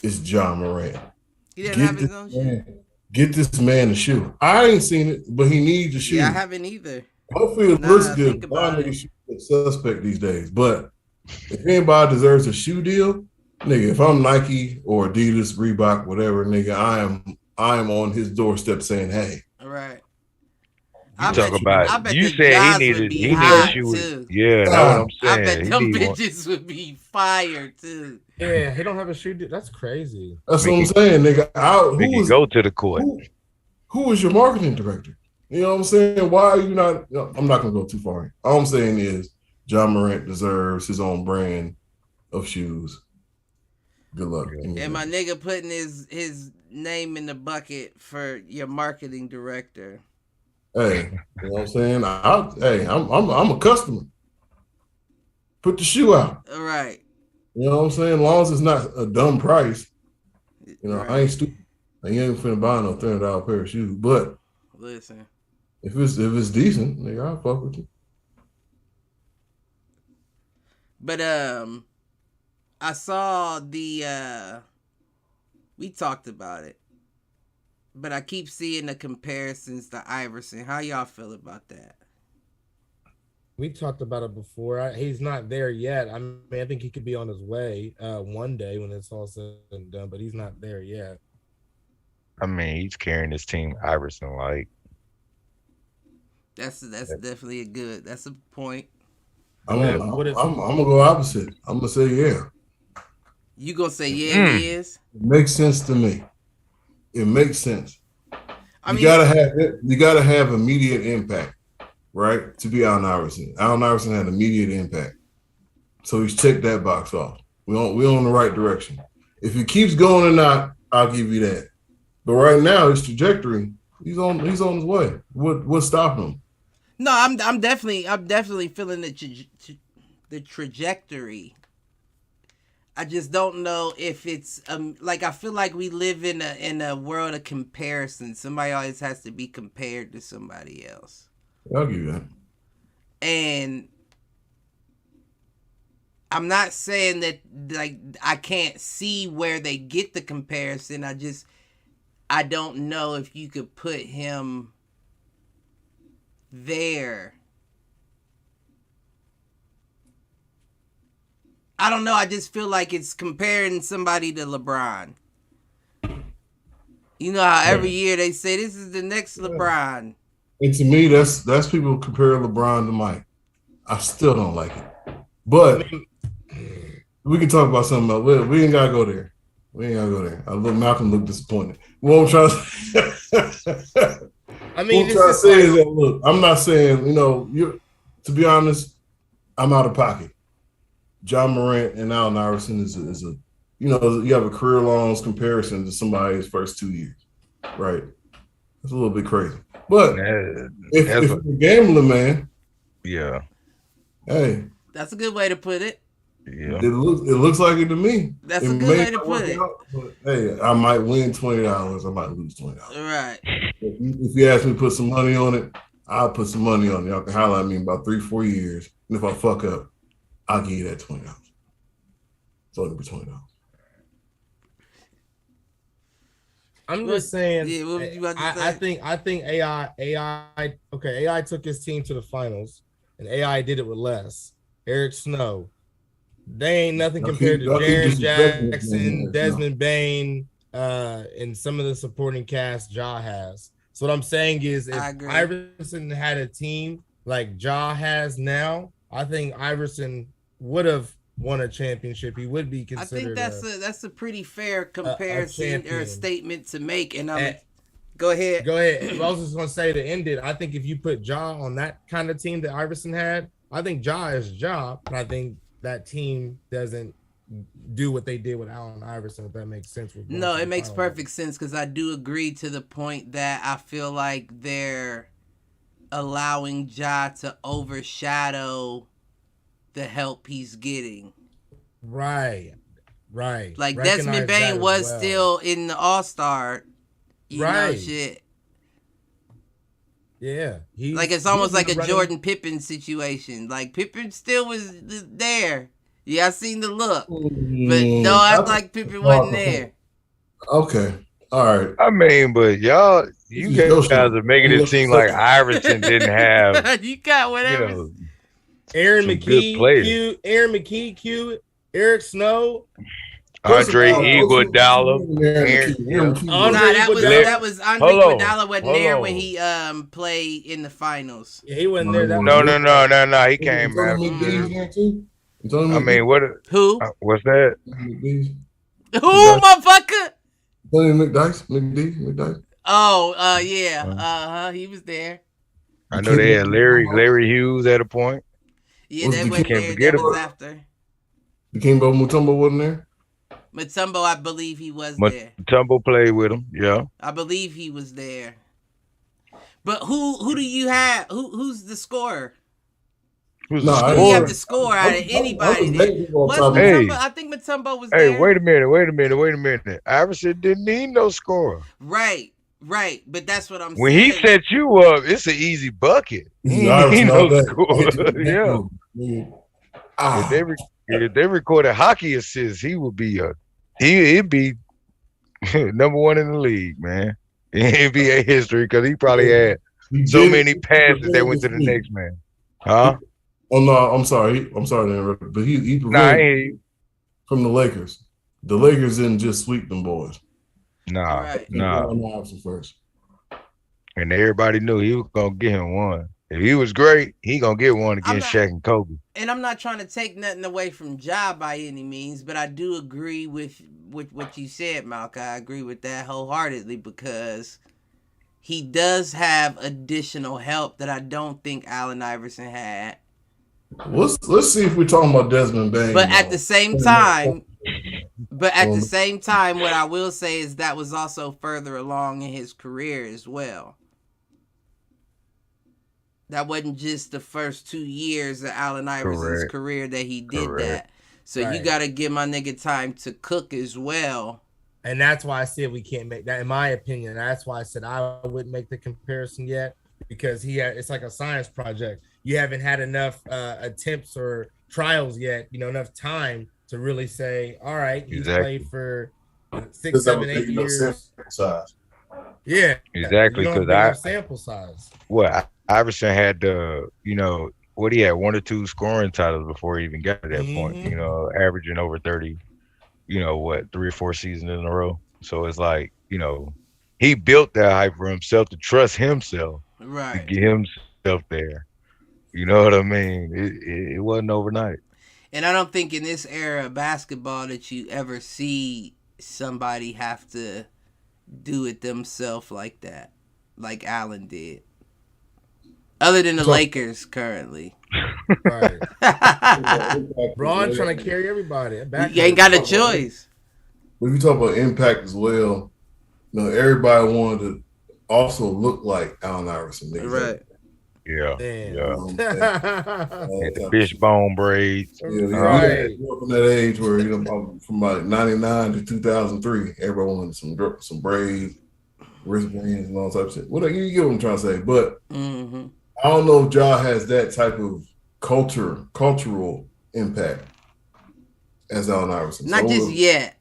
it's John Morant. He didn't have his own shoe. Get this man a shoe. I ain't seen it, but he needs a shoe. Yeah, I haven't either. Hopefully it looks good. It's suspect these days, but if anybody deserves a shoe deal, nigga, if I'm Nike or Adidas, Reebok, whatever, nigga, I am on his doorstep saying, hey. All right. You talk about you said he needed a shoe. Too. Yeah, that's what I'm saying. I bet them bitches would be fire too. Yeah, he don't have a shoe. That's crazy. That's what I'm saying, nigga. We can go to the court. Who is your marketing director? You know what I'm saying? Why are you not? I'm not gonna go too far. All I'm saying is John Morant deserves his own brand of shoes. Good luck. And my nigga putting his name in the bucket for your marketing director. Hey, you know what I'm saying? I'm a customer. Put the shoe out. All right. You know what I'm saying? As long as it's not a dumb price. You know, right. I ain't stupid. I ain't finna buy no $300 pair of shoes. But listen, if it's decent, nigga, I'll fuck with you. But I saw the we talked about it. But I keep seeing the comparisons to Iverson. How y'all feel about that? We talked about it before. He's not there yet. I mean, I think he could be on his way one day when it's all said and done, but he's not there yet. I mean, he's carrying his team Iverson like. That's definitely that's a point. I'm gonna go opposite. I'm gonna say yeah. You gonna say he is? It makes sense to me. It makes sense. You gotta have immediate impact, right? To be Allen Iverson. Allen Iverson had immediate impact. So he's checked that box off. We're on the right direction. If he keeps going or not, I'll give you that. But right now, his trajectory, he's on his way. What's stopping him? No, I'm definitely feeling the trajectory. I just don't know if it's like I feel like we live in a world of comparison. Somebody always has to be compared to somebody else. I'll give you that. And I'm not saying that like I can't see where they get the comparison. I don't know if you could put him there. I don't know. I just feel like it's comparing somebody to LeBron. You know how every year they say this is the next LeBron. And to me, that's people compare LeBron to Mike. I still don't like it. But we can talk about something else. We ain't gotta go there. Malcolm looked disappointed. What I'm trying to I mean, what I'm trying to say is that look, I'm not saying, to be honest, I'm out of pocket. John Morant and Allen Iverson is a you have a career-long comparison to somebody's first 2 years, right? It's a little bit crazy. But if you're gambling, man. Yeah. Hey. That's a good way to put it. Yeah. It looks like it to me. That's a good way to put it. But, hey, I might win $20. I might lose $20. Right. If you ask me to put some money on it, I'll put some money on it. Y'all can highlight me in about 3-4 years. And if I fuck up, I'll give you that $20. So it'll be $20. I'm just saying. Yeah, what was you about to say? I think AI took his team to the finals, and AI did it with less. Eric Snow, they ain't nothing compared to Jaren Jackson, Desmond Bain, and some of the supporting cast Ja has. So what I'm saying is, if Iverson had a team like Ja has now, I think Iverson would have won a championship. He would be considered. I think that's a pretty fair comparison or statement to make. And go ahead. Go ahead. I was just gonna say to end it. I think if you put Ja on that kind of team that Iverson had, I think Ja is Ja, but I think that team doesn't do what they did with Allen Iverson. If that makes sense. No, it makes perfect sense because I do agree to the point that I feel like they're allowing Ja to overshadow the help he's getting. Right. Like Desmond Bain was still in the All-Star, you know, shit. Yeah. Like it's almost like a Jordan Pippen situation. Like Pippen still was there. Yeah, I seen the look. But no, I like Pippen wasn't there. Okay. All right. I mean, but you guys are making it seem like Iverson didn't have. You got whatever. You know, Aaron McKee, Q, Eric Snow, Andre Iguodala. That was Andre Iguodala wasn't there when he played in the finals. Yeah, he wasn't there. No. He came after. I mean, what? Who? What's that? Who, motherfucker? McDice. Oh, yeah. He was there. I know they had Larry Hughes at a point. Yeah, that wasn't there. That was after. Dikembe Mutombo wasn't there? Mutombo, I believe he was there. Mutombo played with him, yeah. I believe he was there. But who do you have? Who's the scorer? Who do you have to score out of anybody? I think Mutombo was there. Hey, wait a minute. Iverson didn't need no scorer. Right. But that's what I'm saying. When he set you up, it's an easy bucket. He need no scorer. Yeah. If they recorded hockey assists, he'd be number one in the league, man. In NBA history, because he probably had so many passes that went to the next man. Huh? Oh no, I'm sorry to interrupt, but he prevented from the Lakers. The Lakers didn't just sweep them boys. Nah. First. And everybody knew he was gonna get him one. If he was great, he gonna get one against Shaq and Kobe. And I'm not trying to take nothing away from Ja by any means, but I do agree with what you said, Malcolm. I agree with that wholeheartedly because he does have additional help that I don't think Allen Iverson had. Let's see if we're talking about Desmond Bain. But at the same time, what I will say is that was also further along in his career as well. That wasn't just the first 2 years of Allen Iverson's career that he did that. So you got to give my nigga time to cook as well. And that's why I said we can't make that, in my opinion. That's why I said I wouldn't make the comparison yet, because it's like a science project. You haven't had enough attempts or trials yet, enough time to really say, all right, he's played for 6, 7, 8 years. Yeah, exactly. Because sample size. What Iverson had what he had 1 or 2 scoring titles before he even got to that point. Averaging over 30. 3 or 4 seasons in a row. So it's like he built that hype for himself to trust himself, to get himself there. You know what I mean? It wasn't overnight. And I don't think in this era of basketball that you ever see somebody have to do it themselves like that, like Allen did. Other than the Lakers currently. Right. Braun trying to carry everybody. You ain't got a choice. When you talk about impact as well, everybody wanted to also look like Allen Iverson. Right. Yeah. Damn. The fishbone braids. Right. Up in that age where from like 99 to 2003, everyone wanted some braids, wristbands, and all types of shit. You get what I'm trying to say, but I don't know if Ja has that type of cultural impact as Allen Iverson. Not just yet.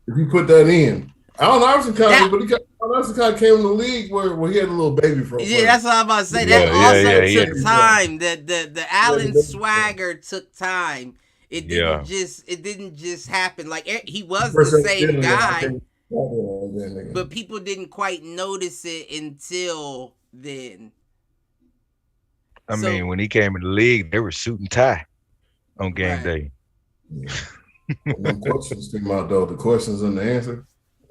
If you put that in, Allen Iverson kind of came in the league where he had a little baby for. Yeah, that's what I'm about to say. That also took time. The Allen swagger took time. It didn't just happen. Like he was the same guy, but people didn't quite notice it until then. I mean, when he came in the league, they were suit and tie on game day. Yeah. When questions came out though, the questions and the answer,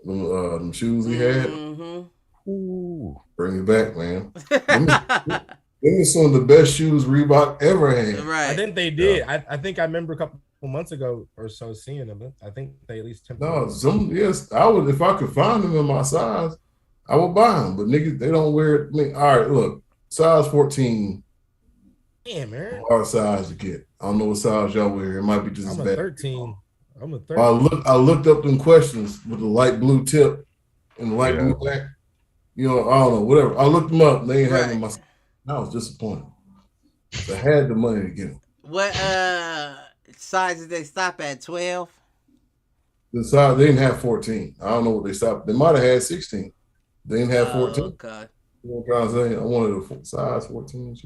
them shoes he had. Ooh, bring it back, man. Them are some of the best shoes Reebok ever had. Right. I think they did. I think I remember a couple months ago or so seeing them. I think they at least I would, if I could find them in my size, I would buy them. But niggas, they don't wear it. I mean, all right, look, size 14. Damn, man. Our size to get. I don't know what size y'all wear. It might be just as bad. 13. I'm a 13. I looked up them questions with the light blue tip and the light blue back. You know, I don't know, whatever. I looked them up. They ain't having my. I was disappointed. I had the money to get them. What size did they stop at? 12? The size they didn't have 14. I don't know what they stopped. They might have had 16. They didn't have 14. Okay. You know what I'm trying to say? I wanted a size 14.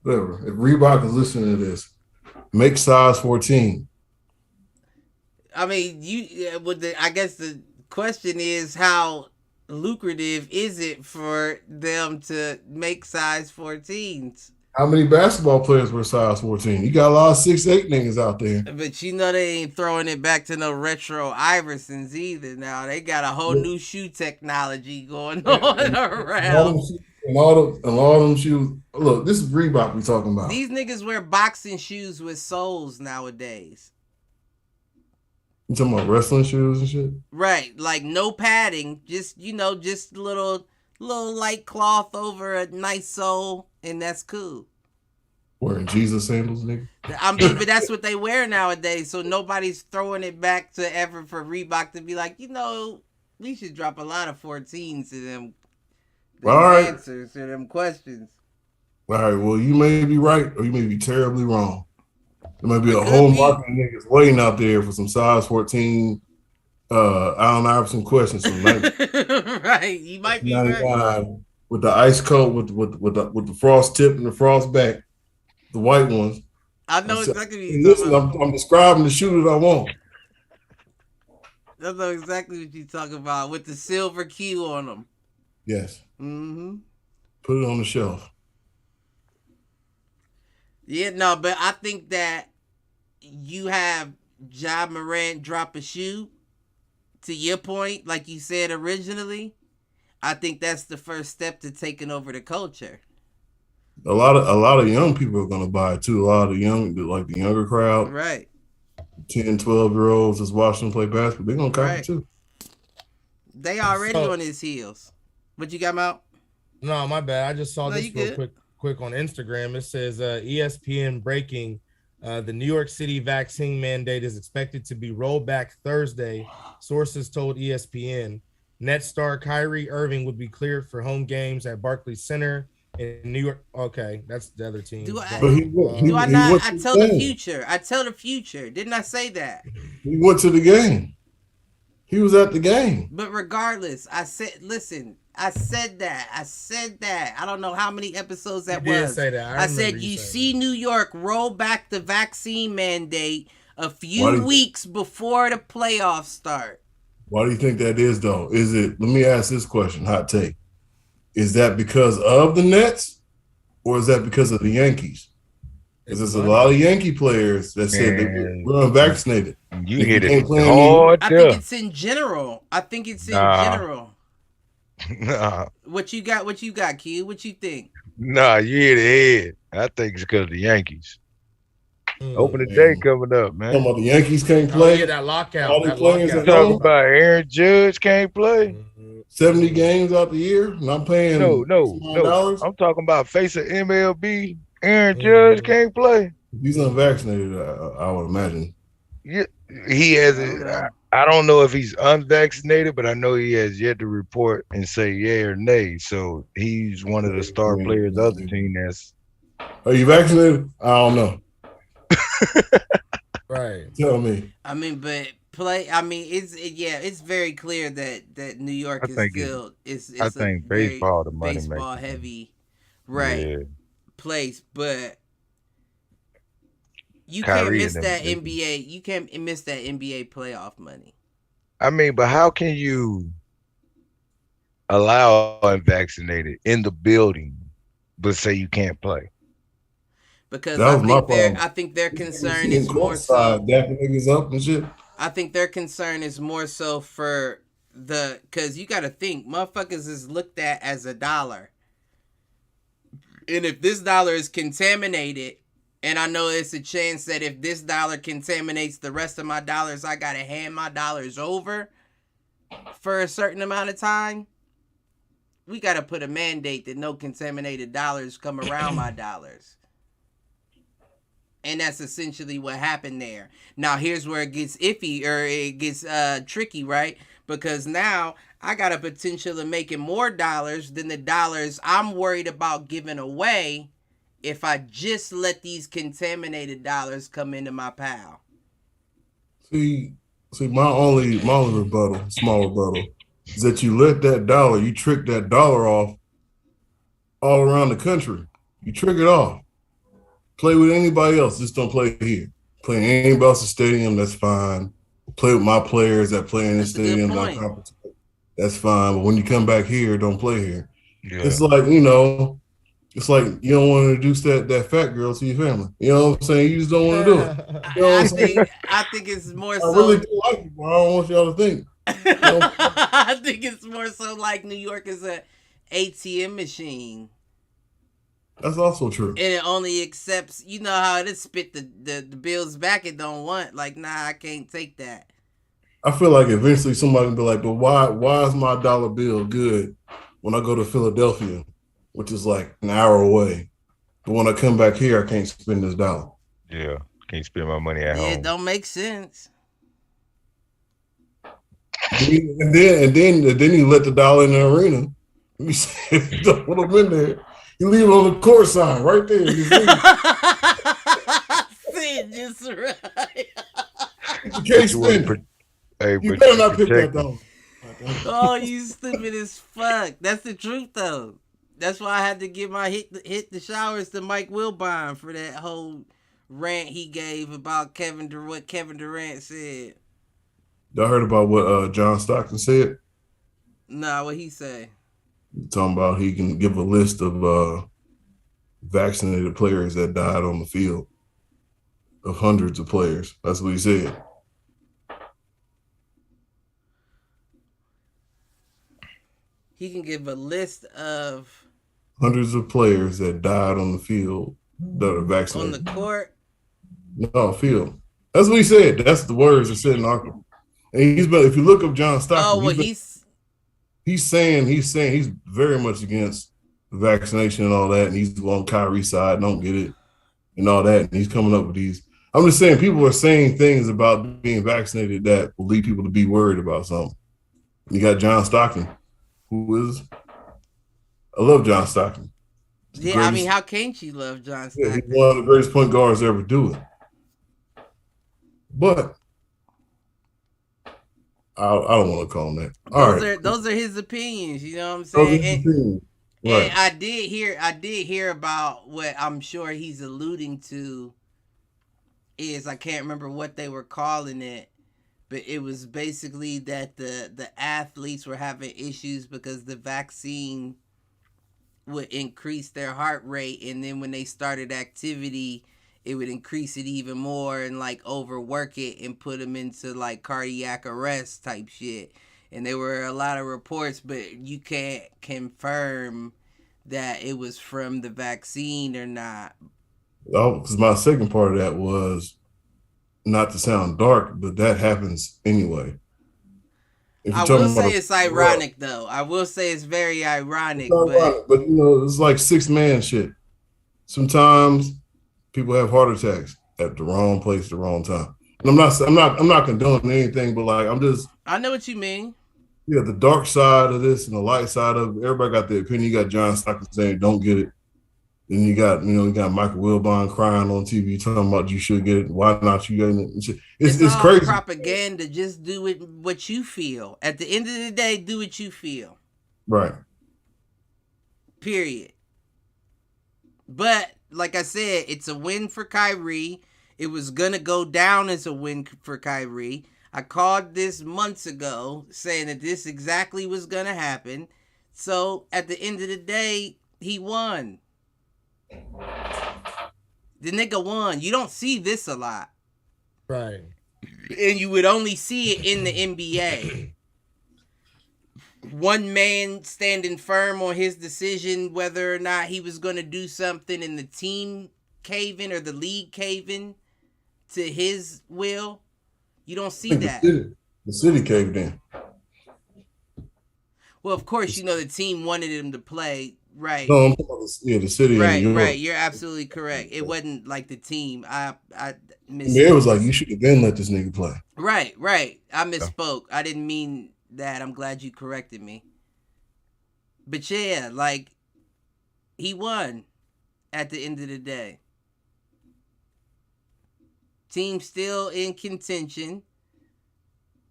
Whatever. If Reebok is listening to this, make size 14. I mean, I guess the question is, how lucrative is it for them to make size 14s? How many basketball players were size 14? You got a lot of 6'8" niggas out there. But they ain't throwing it back to no retro Iversons either. Now they got a whole new shoe technology going on around. And all them shoes. Look, this is Reebok we talking about. These niggas wear boxing shoes with soles nowadays. You talking about wrestling shoes and shit? Right, like no padding, just little light cloth over a nice sole, and that's cool. Wearing Jesus sandals, nigga. I mean, but that's what they wear nowadays, so nobody's throwing it back to ever for Reebok to be like, we should drop a lot of 14s to them. Answers to them questions. All right, well, you may be right or you may be terribly wrong. There might be a whole market of niggas waiting out there for some size 14 Allen Iverson questions from right, you might be right. With the ice coat, with the frost tip and the frost back, the white ones. I know exactly. Listen, I'm describing the shoe that I want. I know exactly what you're talking about with the silver Q on them. Yes. Mm-hmm. Put it on the shelf. Yeah, no, but I think that you have Ja Morant drop a shoe. To your point, like you said originally, I think that's the first step to taking over the culture. A lot of young people are going to buy it too. A lot of the younger crowd. Right. 10, 12-year-olds that's watching him play basketball. They're going to cop it too. They already on his heels. What you got, Mount? No, my bad. I just saw this real quick on Instagram. It says ESPN breaking. The New York City vaccine mandate is expected to be rolled back Thursday. Sources told ESPN. Nets star Kyrie Irving would be cleared for home games at Barclays Center in New York. Okay, that's the other team. I tell the future. I tell the future. Didn't I say that? He went to the game. He was at the game. But regardless, I said that. I don't know how many episodes that was. You did say that. I said you see New York roll back the vaccine mandate a few weeks before the playoffs start. Why do you think that is, though? Let me ask this question, hot take. Is that because of the Nets or is that because of the Yankees? Because there's a lot of Yankee players that said they were unvaccinated. You hit it hard. I think it's in general. Nah. What you got, Q? What you think? Nah, you hit the head. I think it's because of the Yankees. Opening day coming up, man. Talking about the Yankees can't play. Yeah, that lockout. All the players talking about Aaron Judge can't play. 70 games out the year, and I'm paying no. I'm talking about face of MLB. Aaron Judge can't play. He's unvaccinated, I would imagine. Yeah, he has it. I don't know if he's unvaccinated, but I know he has yet to report and say yay or nay. So he's one of the star players of the other team that's. Are you vaccinated? I don't know. Right. Tell me. I mean, but it's very clear that New York is still I it's a think very baseball the money baseball maker. heavy, right, Yeah. place, but you can't Kyrie miss and them. that NBA. You can't miss that NBA playoff money. I mean, but how can you allow unvaccinated in the building, but say you can't play? Because That was my problem. I think their concern Seeing is more so. dapping niggas up and shit. I think their concern is more so for because you got to think, motherfuckers is looked at as a dollar, and if this dollar is contaminated, and I know it's a chance that if this dollar contaminates the rest of my dollars, I gotta hand my dollars over for a certain amount of time. We gotta put a mandate that no contaminated dollars come around my dollars. And that's essentially what happened there. Now, here's where it gets iffy, or it gets tricky, right? Because now I got a potential of making more dollars than the dollars I'm worried about giving away if I just let these contaminated dollars come into my pal. See, my only rebuttal, small rebuttal, is that you trick that dollar off all around the country. You trick it off. Play with anybody else, just don't play here. Play in anybody else's stadium, that's fine. Play with my players that play in the stadium, that's fine. But when you come back here, don't play here. Yeah. It's like, you don't want to introduce that fat girl to your family. You know what I'm saying? You just don't want to do it. You know I think it's more so. I really do like you, but I don't want y'all to think. I think it's more so like New York is a ATM machine. That's also true. And it only accepts, you know how it is, spit the bills back it don't want. Like, nah, I can't take that. I feel like eventually somebody will be like, but why is my dollar bill good when I go to Philadelphia, which is like an hour away? But when I come back here, I can't spend this dollar. Yeah, can't spend my money at home. It don't make sense. And then you let the dollar in the arena. You don't put them in there. You leave it on the court sign right there. You see it just right. You can't spend it. You better not pick that dollar. Oh, you stupid as fuck. That's the truth, though. That's why I had to give my hit the showers to Mike Wilbon for that whole rant he gave about what Kevin Durant said. Y'all heard about what John Stockton said? Nah, what he say? Talking about he can give a list of vaccinated players that died on the field, of hundreds of players. That's what he said. He can give a list of hundreds of players that died on the field that are vaccinated. On the court? No, field. That's what he said. That's the words that said in the article. And if you look up John Stockton, he's saying he's very much against vaccination and all that, and he's on Kyrie's side, don't get it, and all that. And he's coming up with these. I'm just saying people are saying things about being vaccinated that will lead people to be worried about something. You got John Stockton, I love John Stockton. Yeah, I mean, how can't you love John Stockton? Yeah, he's one of the greatest point guards to ever do it. But I don't want to call him that. Those are his opinions. You know what I'm saying? And I did hear about what I'm sure he's alluding to. I can't remember what they were calling it, but it was basically that the athletes were having issues because the vaccine would increase their heart rate, and then when they started activity, it would increase it even more and like overwork it and put them into like cardiac arrest type shit. And there were a lot of reports, but you can't confirm that it was from the vaccine or not. Oh, because my second part of that was not to sound dark, but that happens anyway. I will say it's ironic, though. I will say it's very ironic. But it's like 6-man shit. Sometimes people have heart attacks at the wrong place, the wrong time. I'm not condoning anything, but like I know what you mean. Yeah, the dark side of this and the light side of it. Everybody got their opinion. You got John Stockton saying don't get it. Then you got Michael Wilbon crying on TV talking about you should get it. Why not you getting it? It's all crazy. Propaganda. Just do it what you feel. At the end of the day, do what you feel. Right. Period. But like I said, it's a win for Kyrie. It was gonna go down as a win for Kyrie. I called this months ago saying that this exactly was gonna happen. So at the end of the day, he won. The nigga won. You don't see this a lot. Right. And you would only see it in the NBA. One man standing firm on his decision whether or not he was going to do something, and the team caving or the league caving to his will. You don't see that. The city caved in. Well, of course, the team wanted him to play. Right. No, I'm talking about the city. Right. You're absolutely correct. It wasn't like the team. I it was like you should have been let this nigga play. Right. I misspoke. I didn't mean that. I'm glad you corrected me. But yeah, like he won at the end of the day. Team still in contention.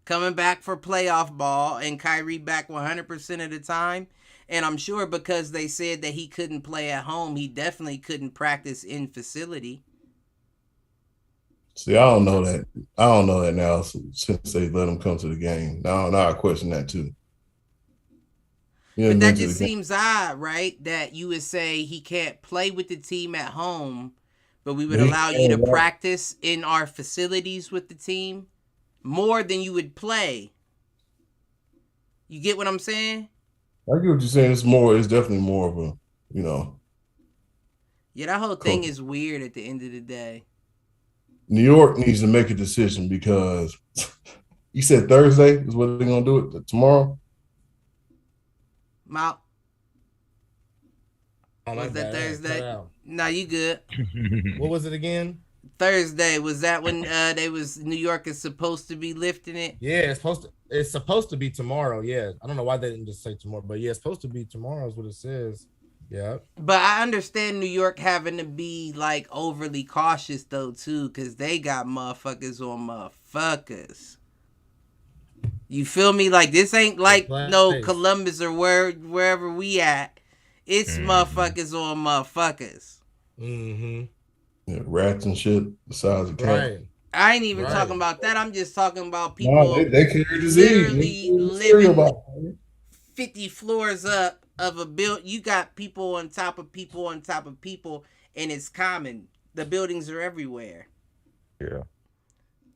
Coming back for playoff ball, and Kyrie back 100% of the time. And I'm sure because they said that he couldn't play at home, he definitely couldn't practice in facility. See, I don't know that. I don't know that now since they let him come to the game. Now I question that too. But that just seems odd, right? That you would say he can't play with the team at home, but we would allow you to practice in our facilities with the team more than you would play. You get what I'm saying? I get what you're saying. It's definitely more of a, Yeah, that whole thing is weird at the end of the day. New York needs to make a decision because you said Thursday is what they're going to do it tomorrow? Was that Thursday? No, you good. What was it again? Thursday. Was that when New York is supposed to be lifting it? Yeah, it's supposed to be tomorrow. Yeah. I don't know why they didn't just say tomorrow, but yeah, it's supposed to be tomorrow is what it says. Yeah. But I understand New York having to be like overly cautious though too, because they got motherfuckers on motherfuckers. You feel me? Like this ain't like no Columbus or wherever we at. It's motherfuckers on motherfuckers. Mm-hmm. Yeah, rats and shit the size of cat. Right. I ain't even talking about that. I'm just talking about people they carry disease. Literally living 50 floors up of a build. You got people on top of people on top of people, and it's common. The buildings are everywhere. Yeah.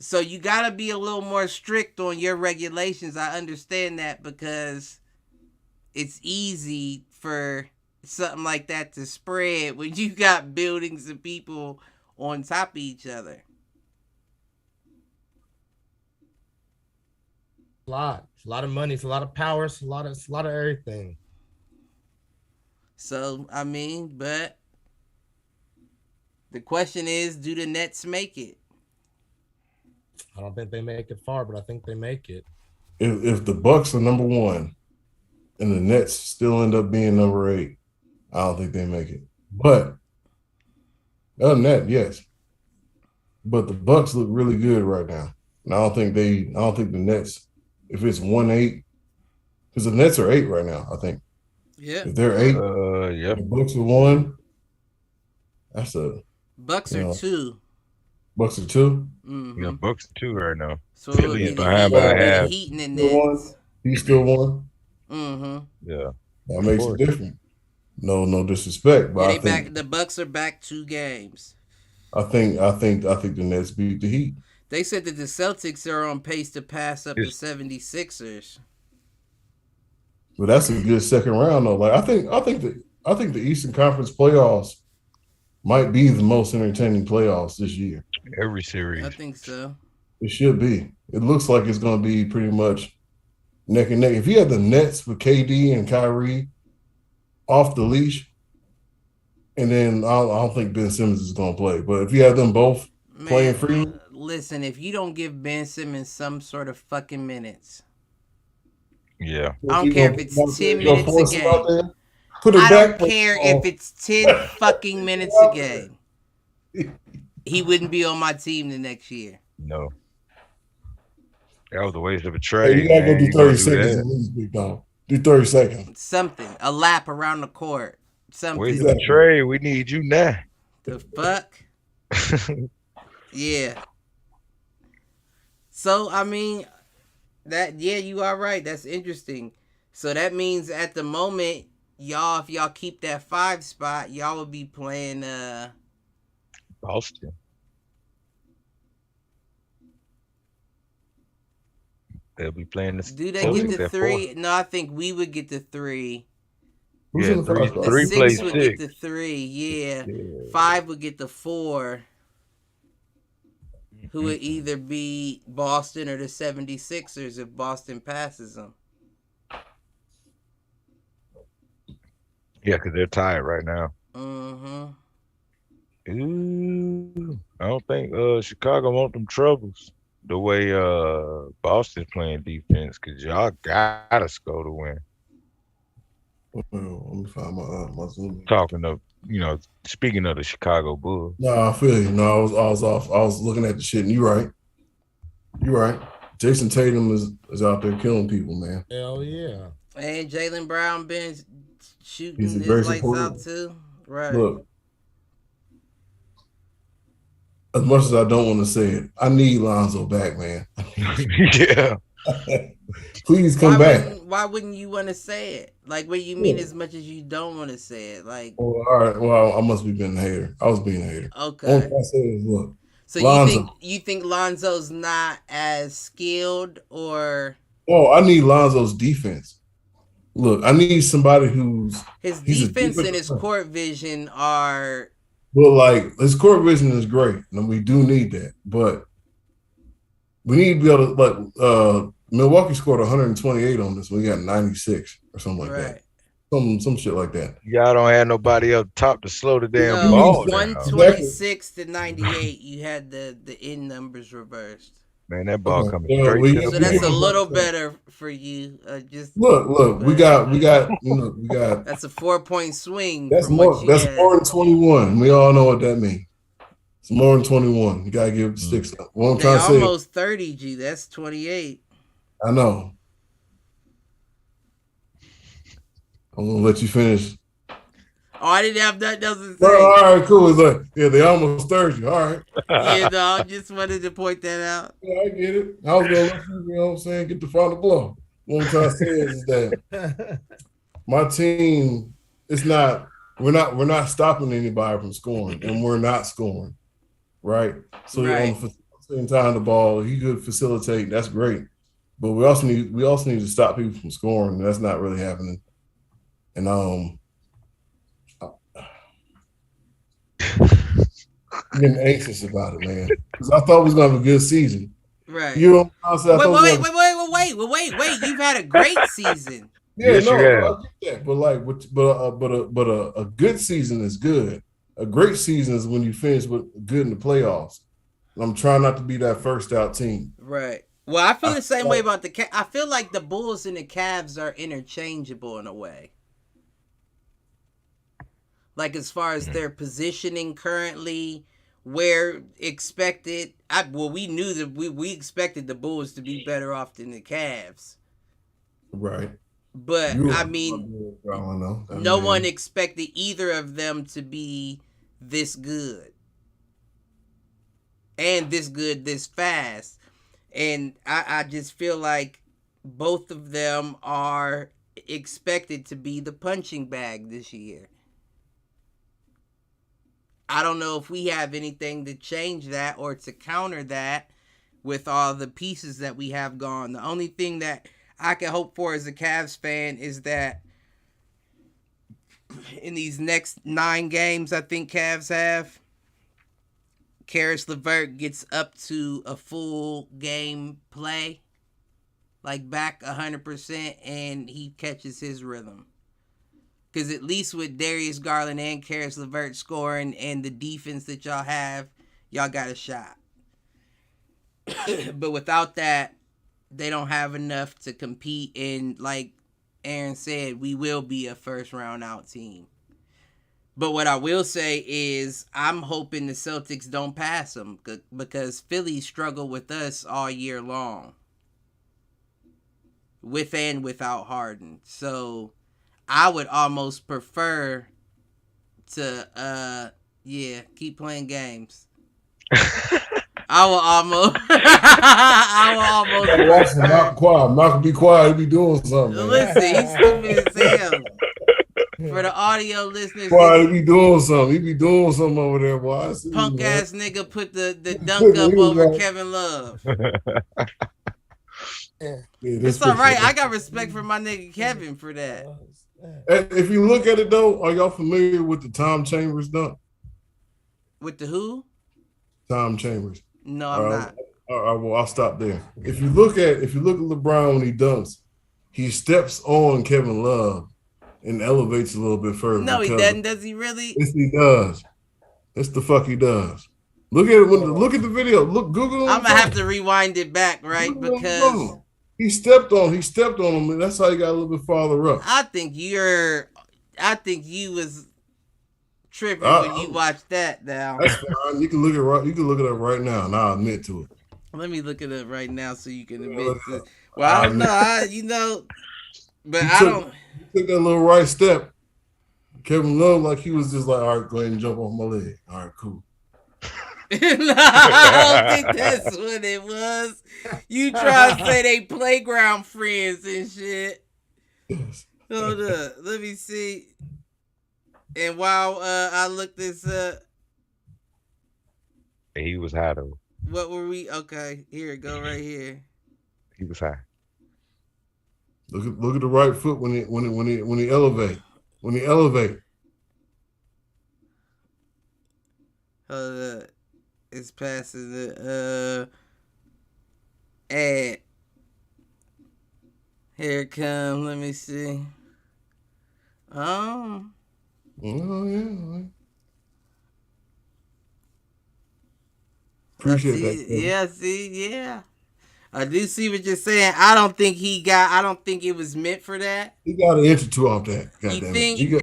So you gotta be a little more strict on your regulations. I understand that because it's easy for something like that to spread when you got buildings and people on top of each other. It's a lot of money, it's a lot of power, it's a lot of everything. So I mean, but the question is, do the Nets make it? I don't think they make it far, but I think they make it. If the Bucks are number 1 and the Nets still end up being number 8, I don't think they make it. But other than that, yes. But the Bucks look really good right now. And I don't think the Nets, if it's 1-8, because the Nets are 8 right now, I think. Yeah. If they're 8, yep. The Bucks are 1. That's Bucks are 2. Bucks are 2. Mm-hmm. Yeah, Bucks are 2 right now. So Philly is behind by half. Heat and the Nets. He's still 1. Mm-hmm. Yeah. That makes it different. No disrespect, but I think the Bucks are back 2 games. I think the Nets beat the Heat. They said that the Celtics are on pace to pass up the 76ers. But that's a good second round though. Like I think the Eastern Conference playoffs might be the most entertaining playoffs this year. Every series. I think so. It should be. It looks like it's going to be pretty much neck and neck. If you had the Nets with KD and Kyrie off the leash, and then I don't think Ben Simmons is going to play. But if you have them both playing free, listen, if you don't give Ben Simmons some sort of fucking minutes, Yeah. I don't care if it's 10 You gonna minutes a force him out game. there? Put it I back. don't care if it's 10 fucking minutes a game. He wouldn't be on my team the next year. No. That was a waste of a Hey, trade. you gotta man. go do You gonna 30 seconds that. at least, big dog. Do 30 seconds. Something. A lap around the court. Something. Waste of a trade. We need you now. The fuck? Yeah. So, I mean, you are right. That's interesting. So that means at the moment, y'all, if y'all keep that 5 spot, y'all will be playing Boston. They'll be playing the do they get Celtics the at 3? 4. No, I think we would get the 3. Who's Yeah, in the three- first spot? The three 6 plays would 6. get the 3, yeah. Yeah. 5 would get the 4. Who would either be Boston or the 76ers if Boston passes them. Yeah, because they're tied right now. Mm-hmm. Ooh, I don't think Chicago want them troubles the way Boston's playing defense, because y'all gotta score to win. Well, let me find my Zoom. Talking of, speaking of the Chicago Bulls. No, I feel you. No, I was off. I was looking at the shit, and you're right. You're right. Jason Tatum is out there killing people, man. Hell yeah. And Jaylen Brown been shooting He's a his very lights supportive. out too. Right. Look, as much as I don't want to say it, I need Lonzo back, man. Yeah. Please come back. Why wouldn't you want to say it? Like, what do you mean as much as you don't want to say it? Like, Well, all right. Well, I must be being a hater. I was being a hater. okay. Only thing I said is, look. So Lonzo. you think Lonzo's not as skilled or Oh, I need Lonzo's defense. Look, I need somebody his he's a defense and his defensive player. court vision are Well, like his court vision is great, and we do need that. But we need to be able to Milwaukee scored 128 on this. We got 96 or something like that. Some shit like that. Y'all don't have nobody up top to slow the damn no, ball down. 126 to 98. You had the end numbers reversed. Man, that ball Okay. coming Yeah, straight we- to So the that's a ball. little better for you. Just Look, we got we got that's a 4-point swing. that's from more what you that's had. more than 21. We all know what that means. It's more than 21. You gotta give the sticks up. What I'm They trying to say, almost 30, G. That's 28. I know. I'm gonna let you finish. Oh, I didn't have that. Doesn't Well, say. all right, cool. It's like, yeah, they almost 30. All right. You know, I just wanted to point that out. Yeah, I get it. I was gonna let you know what I'm saying, get the final blow. What I'm trying to say is that my team we're not stopping anybody from scoring, and we're not scoring. Right? So Right. on the same time the ball, he could facilitate, that's great. But we also need to stop people from scoring, and that's not really happening. And I'm getting anxious about it, man. Because I thought we was gonna have a good season. Right. You know, honestly, I thought we was gonna- Wait. You've had a great season. Yeah, Yes, no, you have. I get that. But a good season is good. A great season is when you finish with good in the playoffs. And I'm trying not to be that first out team. Right. Well, I feel the same way about the Cavs. I feel like the Bulls and the Cavs are interchangeable in a way. Like as far as their positioning currently, where expected. We knew that we expected the Bulls to be better off than the Cavs. Right. But You- I mean, I don't know. no one expected either of them to be this good. And this good this fast. And I just feel like both of them are expected to be the punching bag this year. I don't know if we have anything to change that or to counter that with all the pieces that we have gone. The only thing that I can hope for as a Cavs fan is that in these next 9 games I think Cavs have, Karis LeVert gets up to a full game play, like back 100%, and he catches his rhythm. Because at least with Darius Garland and Karis LeVert scoring and the defense that y'all have, y'all got a shot. But without that, they don't have enough to compete. And like Aaron said, we will be a first round out team. But what I will say is I'm hoping the Celtics don't pass them because Philly struggled with us all year long. With and without Harden. So I would almost prefer to keep playing games. I will almost Malcolm be quiet, he be doing something. Man. Listen, he's stupid as hell. For the audio listeners, he be doing something. He be doing something over there, boy. Punk ass nigga put the dunk up over Kevin Love. It's all right. I got respect for my nigga Kevin for that. If you look at it though, are y'all familiar with the Tom Chambers dunk? With the who? Tom Chambers. No, I'm not. All right, well, I'll stop there. If you look at LeBron when he dunks, he steps on Kevin Love and elevates a little bit further. No, he doesn't. Does he really? Yes, he does. That's the fuck he does. Look at it. Look at the video. Look, Google. I'm gonna have to rewind it back, right? Because he stepped on him, and that's how he got a little bit farther up. I think you was tripping when you watched that. Now that's fine. You can look it up right now, and I'll admit to it. Let me look it up right now so you can admit to it. Well, I don't know. But I don't. He took that little right step. Kevin Love, like he was just like, all right, go ahead and jump off my leg. All right, cool. No, I don't think that's what it was. You try to say they playground friends and shit. Yes. Hold up. Let me see. And while I look this up. He was high though. What were we? Okay, here it go right here. He was high. Look at the right foot when he elevate. When he elevate. Hold up. It's passing the ad. Here it comes. Let me see. Oh yeah. Appreciate that. Yeah, see, yeah. I do see what you're saying. I don't think it was meant for that. He got an inch or two off that. You think?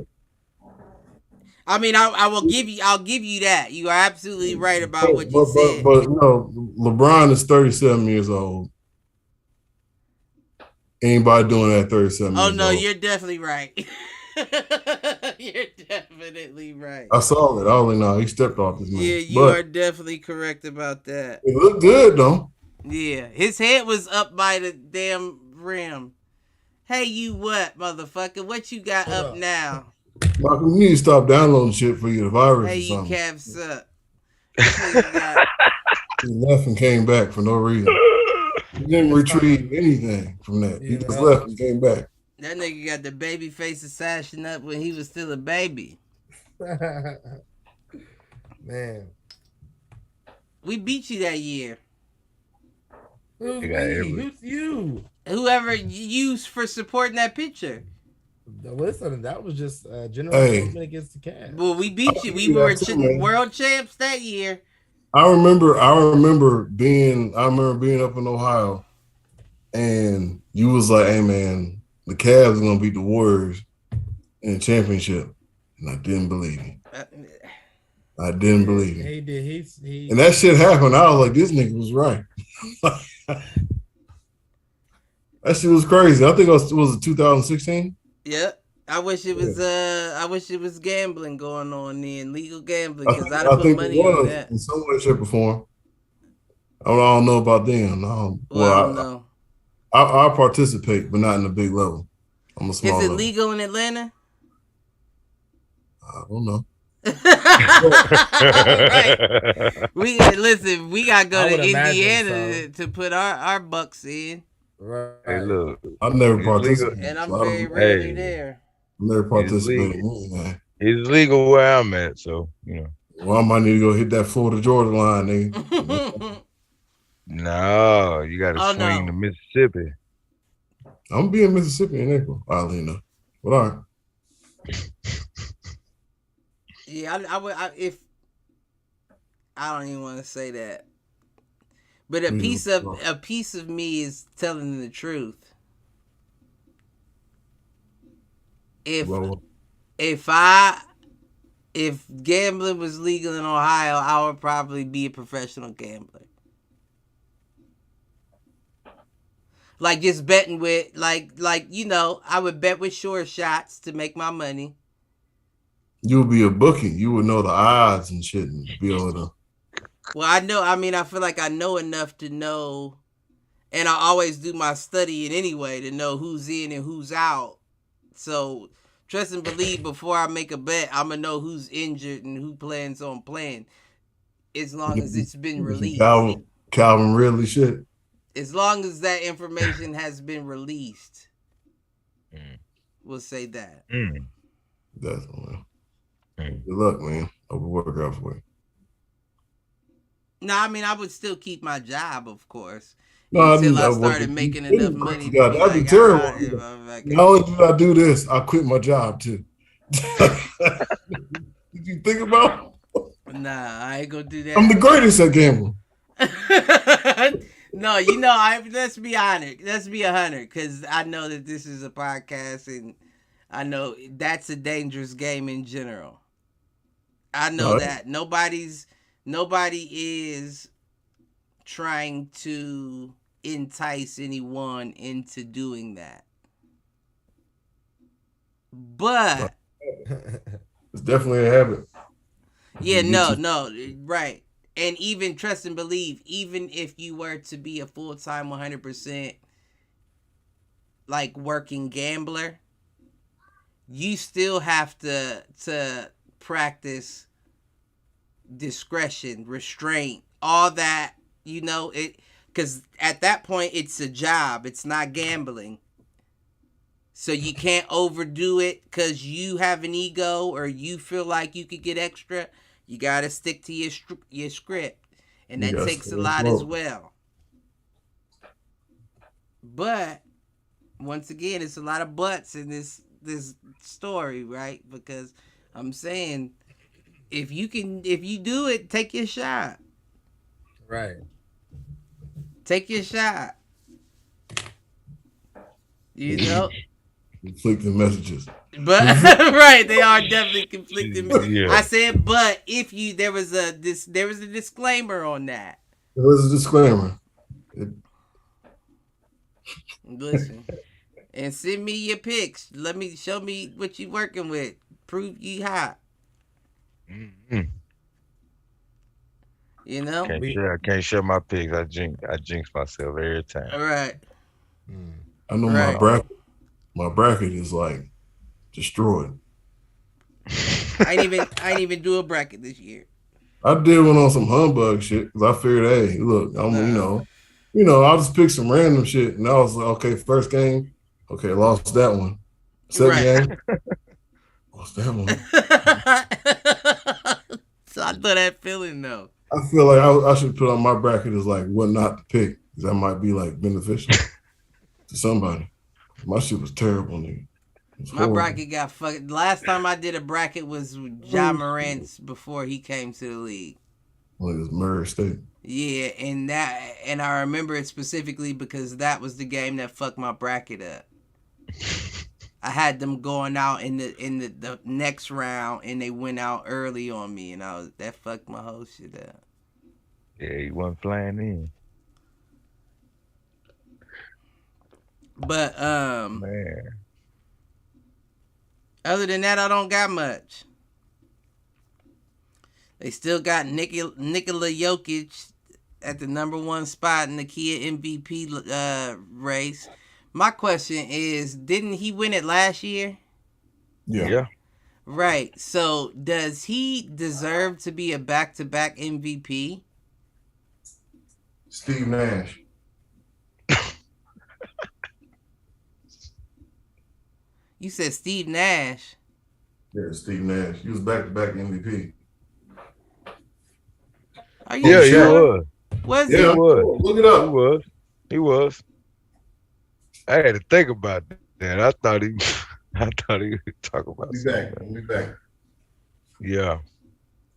I mean, I'll give you that. You are absolutely right about what you said. But no, LeBron is 37 years old. Anybody doing that 37 years old? Oh no, you're definitely right. You're definitely right. I saw it. I know he stepped off his man. Yeah, you are definitely correct about that. It looked good though. Yeah, his head was up by the damn rim. Hey, you what, motherfucker? What you got up now? Malcolm, you need to stop downloading shit for you, the virus. Hey, or you something. Cavs up. He left and came back for no reason. He didn't retrieve anything from that. He just left and came back. That nigga got the baby face assassin up when he was still a baby. Man. We beat you that year. Who's me? Who's you? Whoever you for supporting that picture. Listen, that was just general movement against the Cavs. Well, we beat you. We were world champs that year. I remember being up in Ohio, and you was like, "Hey, man, the Cavs are gonna beat the Warriors in the championship," and I didn't believe you. I didn't believe you. He did. And that shit happened. I was like, "This nigga was right." That shit was crazy. I think it was 2016. Yeah. I wish it was gambling going on then, legal gambling, because I'd have put money on that. In some way, shape, or form. I don't know about them. I don't know. I'll participate, but not in a big level. I'm a small level. Is it legal in Atlanta? I don't know. Right. We gotta go to Indiana to put our bucks in. Right. Hey, look, I've never participated, and I'm very rarely there. I've never participated. It's legal where I'm at, so you know. Well, I might need to go hit that Florida Georgia line, nigga. No, you gotta swing to Mississippi. I'm gonna be in Mississippi in April, oddly enough. But all right. Yeah, I don't even want to say that. But a piece of me is telling the truth. If gambling was legal in Ohio, I would probably be a professional gambler. Like just betting with like I would bet with short shots to make my money. You would be a bookie. You would know the odds and shit and be able to. Well, I feel like I know enough to know, and I always do my studying anyway to know who's in and who's out. So trust and believe before I make a bet, I'm going to know who's injured and who plans on playing as long as it's been released. Calvin Ridley shit. As long as that information has been released, we'll say that. Definitely. Good luck, man. Hope it work out for you. No, I mean, I would still keep my job, of course. No, until I started making enough money. That'd be terrible. Not only did I do this, I quit my job too. Did you think about? Nah, I ain't gonna do that. I'm the greatest at gambling. No, let's be honest. Let's be 100, because I know that this is a podcast, and I know that's a dangerous game in general. I know that nobody is trying to entice anyone into doing that. But it's definitely a habit. Yeah, no, right. And even trust and believe, even if you were to be a full-time 100% like working gambler, you still have to practice discretion, restraint, all that, because at that point it's a job, it's not gambling. So you can't overdo it because you have an ego or you feel like you could get extra. You got to stick to your script, and that takes a lot as well. But once again, it's a lot of buts in this story, right? Because I'm saying if you do it, take your shot. Right. Take your shot. Conflicting messages. But right, they are definitely conflicting. Yeah. I said, but if there was a disclaimer on that. There was a disclaimer. Listen, and send me your pics. Show me what you working with. Prove you hot. Mm-hmm. I can't share my pics. I jinx myself every time. All right. I know my bracket is like destroyed. I ain't even do a bracket this year. I did one on some humbug shit because I figured, hey, look, I'll just pick some random shit, and I was like, okay, first game, okay, lost that one. Second game, lost that one. So I know that feeling though. I feel like I should put on my bracket as like what not to pick, because that might be like beneficial to somebody. My shit was terrible, nigga. My bracket got fucked. Last time I did a bracket was Ja Morant's before he came to the league. Well, it was Murray State. Yeah, and I remember it specifically because that was the game that fucked my bracket up. I had them going out in the next round, and they went out early on me, and that fucked my whole shit up. Yeah, he wasn't flying in. But man, other than that, I don't got much. They still got Nikola Jokic at the number 1 spot in the Kia MVP race. My question is, didn't he win it last year? Yeah. Right. So does he deserve to be a back-to-back MVP? Steve Nash. You said Steve Nash. Yeah, Steve Nash. He was back-to-back MVP. Are you sure? He was. He was. Look it up. He was. I had to think about that. I thought he would talk about Be back. Yeah,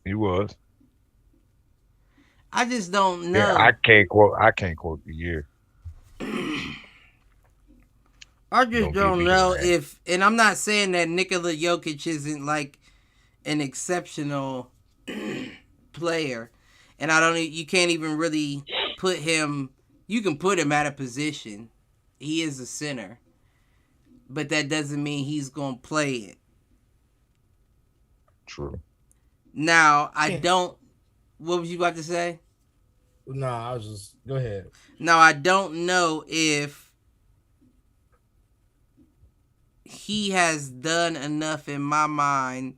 he was. I just don't know. Yeah, I can't quote the year. I just Don't get don't me know right. if, and I'm not saying that Nikola Jokic isn't like an exceptional player, and you can't even really put him. You can put him at a position. He is a center, but that doesn't mean he's gonna play it. True. Now I don't. What was you about to say? No, I was just go ahead. Now I don't know if he has done enough in my mind,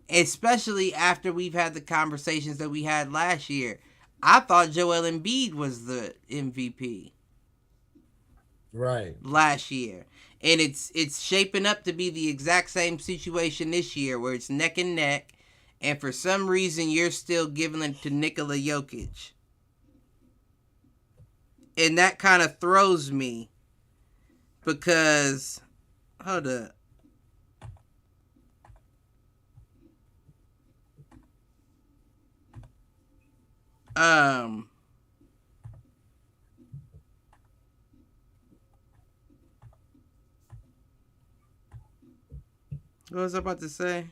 especially after we've had the conversations that we had last year. I thought Joel Embiid was the MVP Right. last year, and it's shaping up to be the exact same situation this year, where it's neck and neck, and for some reason you're still giving it to Nikola Jokic, and that kind of throws me because hold up. What was I about to say?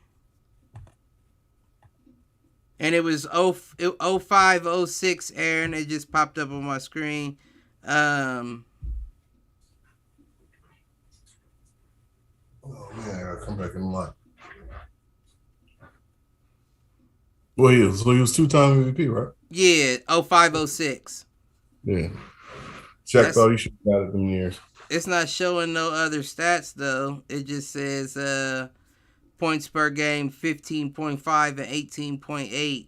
And it was 0506, Aaron. It just popped up on my screen. Oh man, I gotta come back in line. Well, he was 2-time MVP, right? Yeah, 0506. Yeah. Shaq thought he should have got it them years. It's not showing no other stats though. It just says points per game 15.5 and 18.8.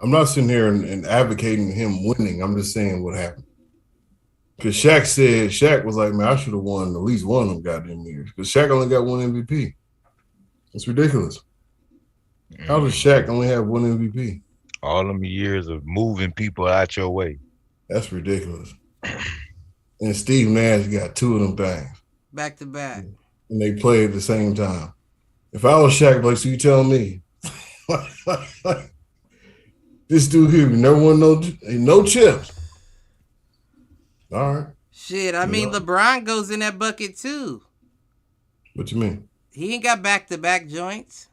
I'm not sitting here and advocating him winning. I'm just saying what happened. Because Shaq was like, man, I should have won at least one of them goddamn years. Because Shaq only got one MVP. It's ridiculous. How does Shaq only have one MVP? All them years of moving people out your way. That's ridiculous. And Steve Nash got two of them things. Back to back. And they played at the same time. If I was Shaq, like, so you tell me, this dude here never won no chips. All right. Shit, I mean, LeBron goes in that bucket too. What you mean? He ain't got back to back joints.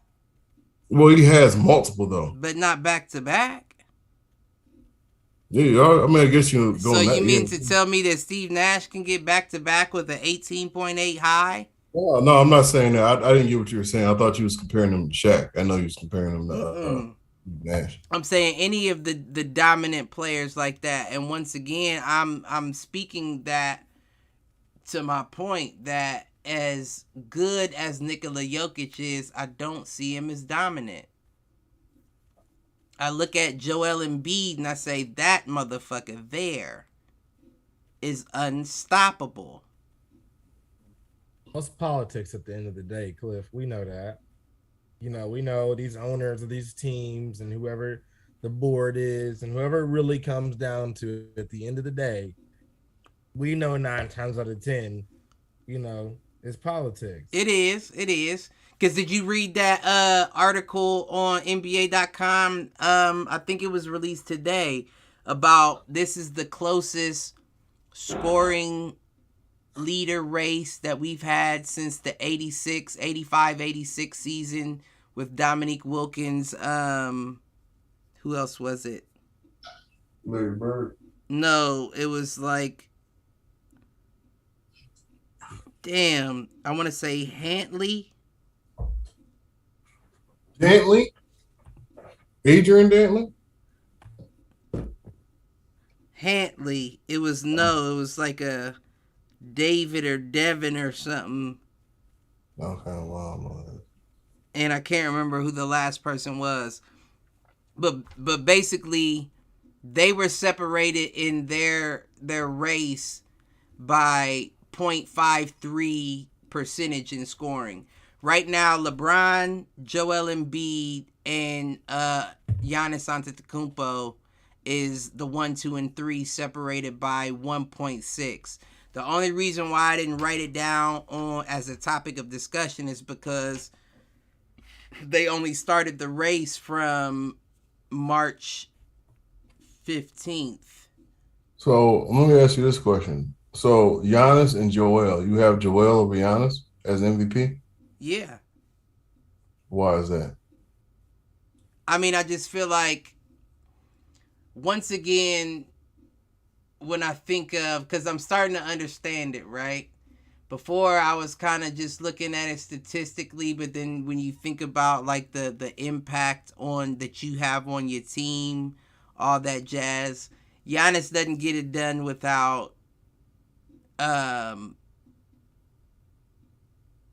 Well, he has multiple though, but not back to back. Yeah, I mean, I guess you're going. So you mean to tell me that Steve Nash can get back to back with an 18.8 high? Oh, no, I'm not saying that. I didn't get what you were saying. I thought you was comparing him to Shaq. I know you was comparing him to Nash. I'm saying any of the dominant players like that. And once again, I'm speaking that to my point that as good as Nikola Jokic is, I don't see him as dominant. I look at Joel Embiid and I say that motherfucker there is unstoppable. What's politics at the end of the day, Cliff? We know that. You know, we know these owners of these teams and whoever the board is and whoever it really comes down to at the end of the day, we know 9 times out of 10, you know, it's politics. It is. Because did you read that article on NBA.com? I think it was released today about this is the closest scoring leader race that we've had since the 85-86 season with Dominique Wilkins. Who else was it? Larry Bird. No, it was like, damn, I want to say Dantley. Adrian Dantley? Hantley. It was like a David or Devin or something. Okay, wow. And I can't remember who the last person was. But basically they were separated in their race by 0.53 percentage in scoring. Right now, LeBron, Joel Embiid, and Giannis Antetokounmpo is the 1, 2, and 3 separated by 1.6. The only reason why I didn't write it down on as a topic of discussion is because they only started the race from March 15th. So let me ask you this question. So Giannis and Joel, you have Joel over Giannis as MVP? Yeah. Why is that? I mean, I just feel like, once again, when I think of, because I'm starting to understand it, right? Before I was kind of just looking at it statistically, but then when you think about like the impact on that you have on your team, all that jazz, Giannis doesn't get it done without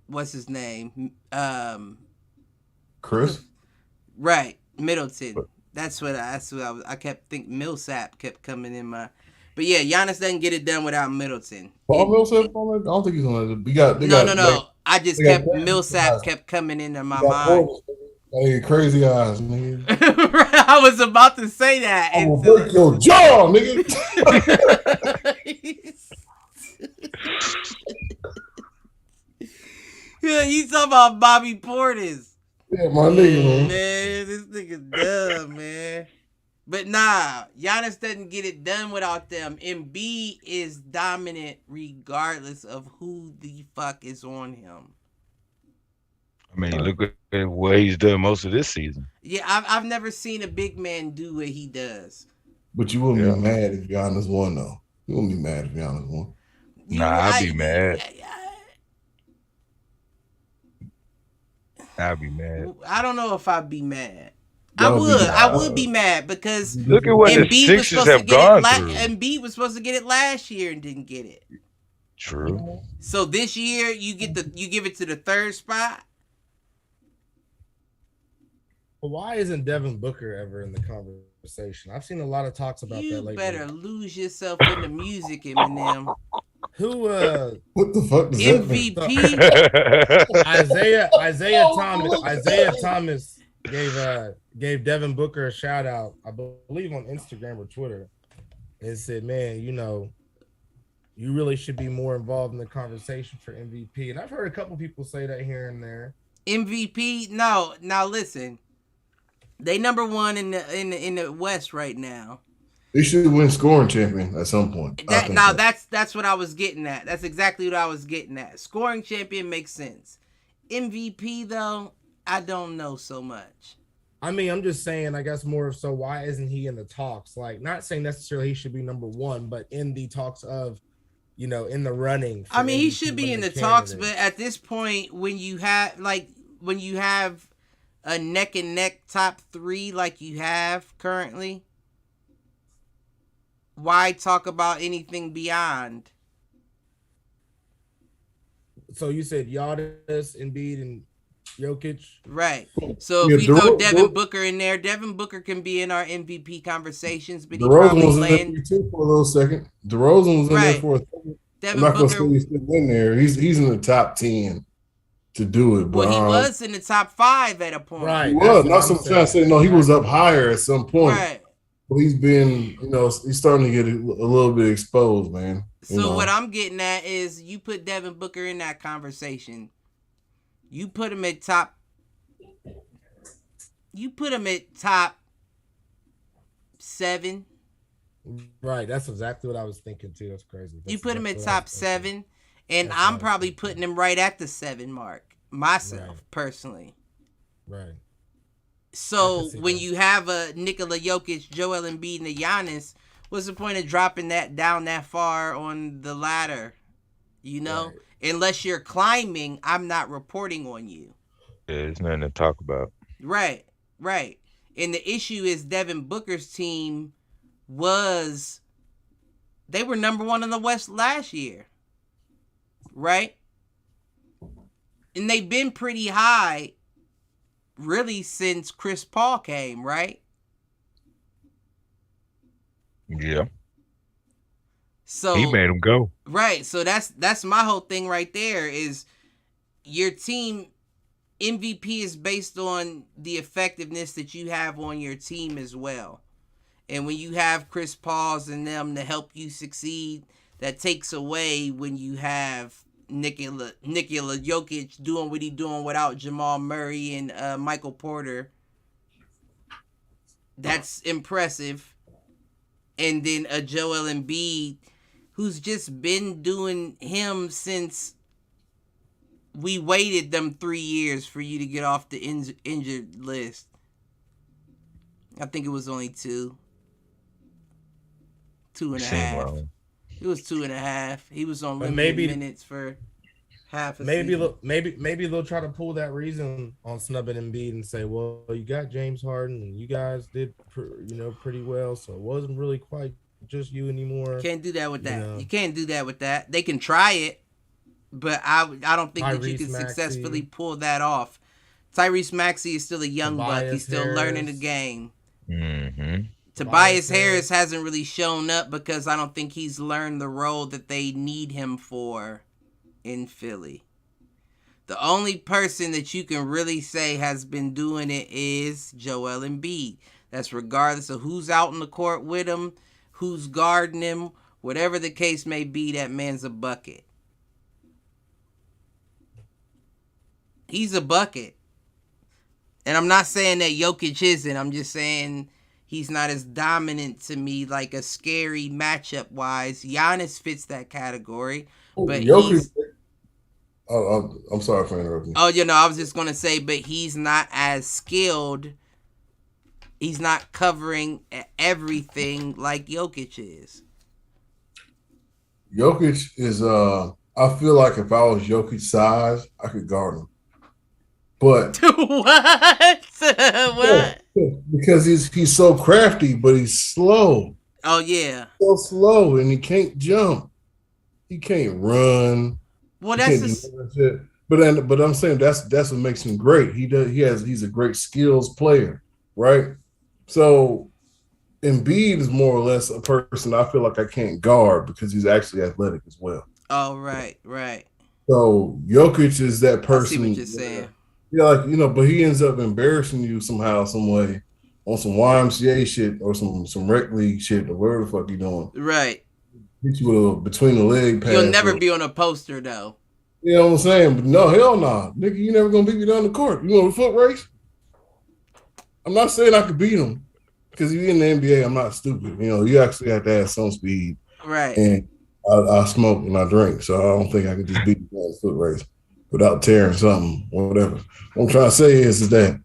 what's his name? Chris? Right, Middleton. That's what I kept thinking. Millsap kept coming in my. But yeah, Giannis doesn't get it done without Middleton. Paul Millsap on it? I don't think he's on it. No. I just kept crazy Millsap eyes. kept coming into my They got mind. Nigga, crazy eyes, nigga. I was about to say that. I'm gonna break your jaw, nigga. Yeah, you talking about Bobby Portis. Yeah, my nigga, man. Man, this nigga dumb, man. But nah, Giannis doesn't get it done without them. Embiid is dominant regardless of who the fuck is on him. I mean, look at what he's done most of this season. Yeah, I've never seen a big man do what he does. But you wouldn't be mad if Giannis won, though. You wouldn't be mad if Giannis won. I'd be mad. I'd be mad. I don't know if I'd be mad. I would be mad because look at what the Sixers have gone through. Embiid was supposed to get it last year and didn't get it. True. So this year you give it to the third spot. But why isn't Devin Booker ever in the conversation? I've seen a lot of talks about that lately. You better lose yourself in the music, Eminem. Who what the fuck is MVP? Isaiah Thomas gave Devin Booker a shout out, I believe on Instagram or Twitter, and said, man, you really should be more involved in the conversation for MVP. And I've heard a couple people say that here and there. MVP? No. Now listen. They number one in the West right now. They should win scoring champion at some point. That's what I was getting at. That's exactly what I was getting at. Scoring champion makes sense. MVP though, I don't know so much. I mean, I'm just saying, I guess more so why isn't he in the talks? Like, not saying necessarily he should be number one, but in the talks of, in the running. I mean, he should be in the talks, but at this point, when you have a neck and neck top three like you have currently, why talk about anything beyond? So you said Giannis, Embiid, and Jokic, right? So if we throw Devin Booker in there, Devin Booker can be in our MVP conversations, but he probably was in there for a little second. DeRozan was in there for a second. Devin I'm not Booker, gonna say he's in there. He's in the top 10 to do it. But he was in the top 5 at a point. Right? He was. Not some trying to say no. He was up higher at some point. Right. But he's been, he's starting to get a little bit exposed, man. So what I'm getting at is, you put Devin Booker in that conversation. You put him at top. You put him at top 7. Right. That's exactly what I was thinking too. That's crazy. You put him at top 7, and I'm probably putting him right at the 7 mark myself, personally. Right. So when you have a Nikola Jokic, Joel Embiid, and a Giannis, what's the point of dropping that down that far on the ladder? Right. Unless you're climbing, I'm not reporting on you. Yeah, there's nothing to talk about. Right. And the issue is Devin Booker's team they were number 1 in the West last year. Right? And they've been pretty high really since Chris Paul came, right? Yeah. So he made him go. Right. So that's my whole thing right there is your team MVP is based on the effectiveness that you have on your team as well. And when you have Chris Paul's and them to help you succeed, that takes away when you have Nikola Jokic doing what he's doing without Jamal Murray and Michael Porter That's impressive. And then a Joel Embiid who's just been doing him since we waited them 3 years for you to get off the injured list. I think it was only 2. 2.5. Long. It was 2.5. He was on But limited minutes for half a season. Maybe they'll try to pull that reason on snubbing Embiid and say, well, you got James Harden and you guys did pretty well, so it wasn't really quite just you anymore. Can't do that with that. You can't do that with that. They can try it, but I don't think that you can successfully pull that off. Tyrese Maxey is still a young buck. He's still learning the game. Mm-hmm. Tobias Harris hasn't really shown up because I don't think he's learned the role that they need him for in Philly. The only person that you can really say has been doing it is Joel Embiid. That's regardless of who's out on the court with him, who's guarding him, whatever the case may be, that man's a bucket. He's a bucket. And I'm not saying that Jokic isn't. I'm just saying he's not as dominant to me, like a scary matchup-wise. Giannis fits that category. But Jokic. I'm sorry for interrupting. Oh, I was just going to say, but he's not as skilled. He's not covering everything like Jokic is. Jokic is, I feel like if I was Jokic's size, I could guard him. But what? What? Because he's so crafty, but he's slow. Oh, yeah. So slow, and he can't jump. He can't run. Well, that's but I'm saying that's what makes him great. He's a great skills player, right? So Embiid is more or less a person I feel like I can't guard because he's actually athletic as well. Oh, right. So Jokic is that person. I see what you're saying. Yeah, but he ends up embarrassing you somehow, some way, on some YMCA shit or some rec league shit or whatever the fuck you doing. Right. Hit you with a between the leg pass. You'll never be on a poster though. You know what I'm saying? But no, hell no. Nigga, you never gonna beat me down the court. You want a foot race? I'm not saying I could beat him. Because you in the NBA, I'm not stupid. You actually have to have some speed. Right. And I smoke and I drink, so I don't think I can just beat you down the foot race without tearing something, whatever. What I'm trying to say is that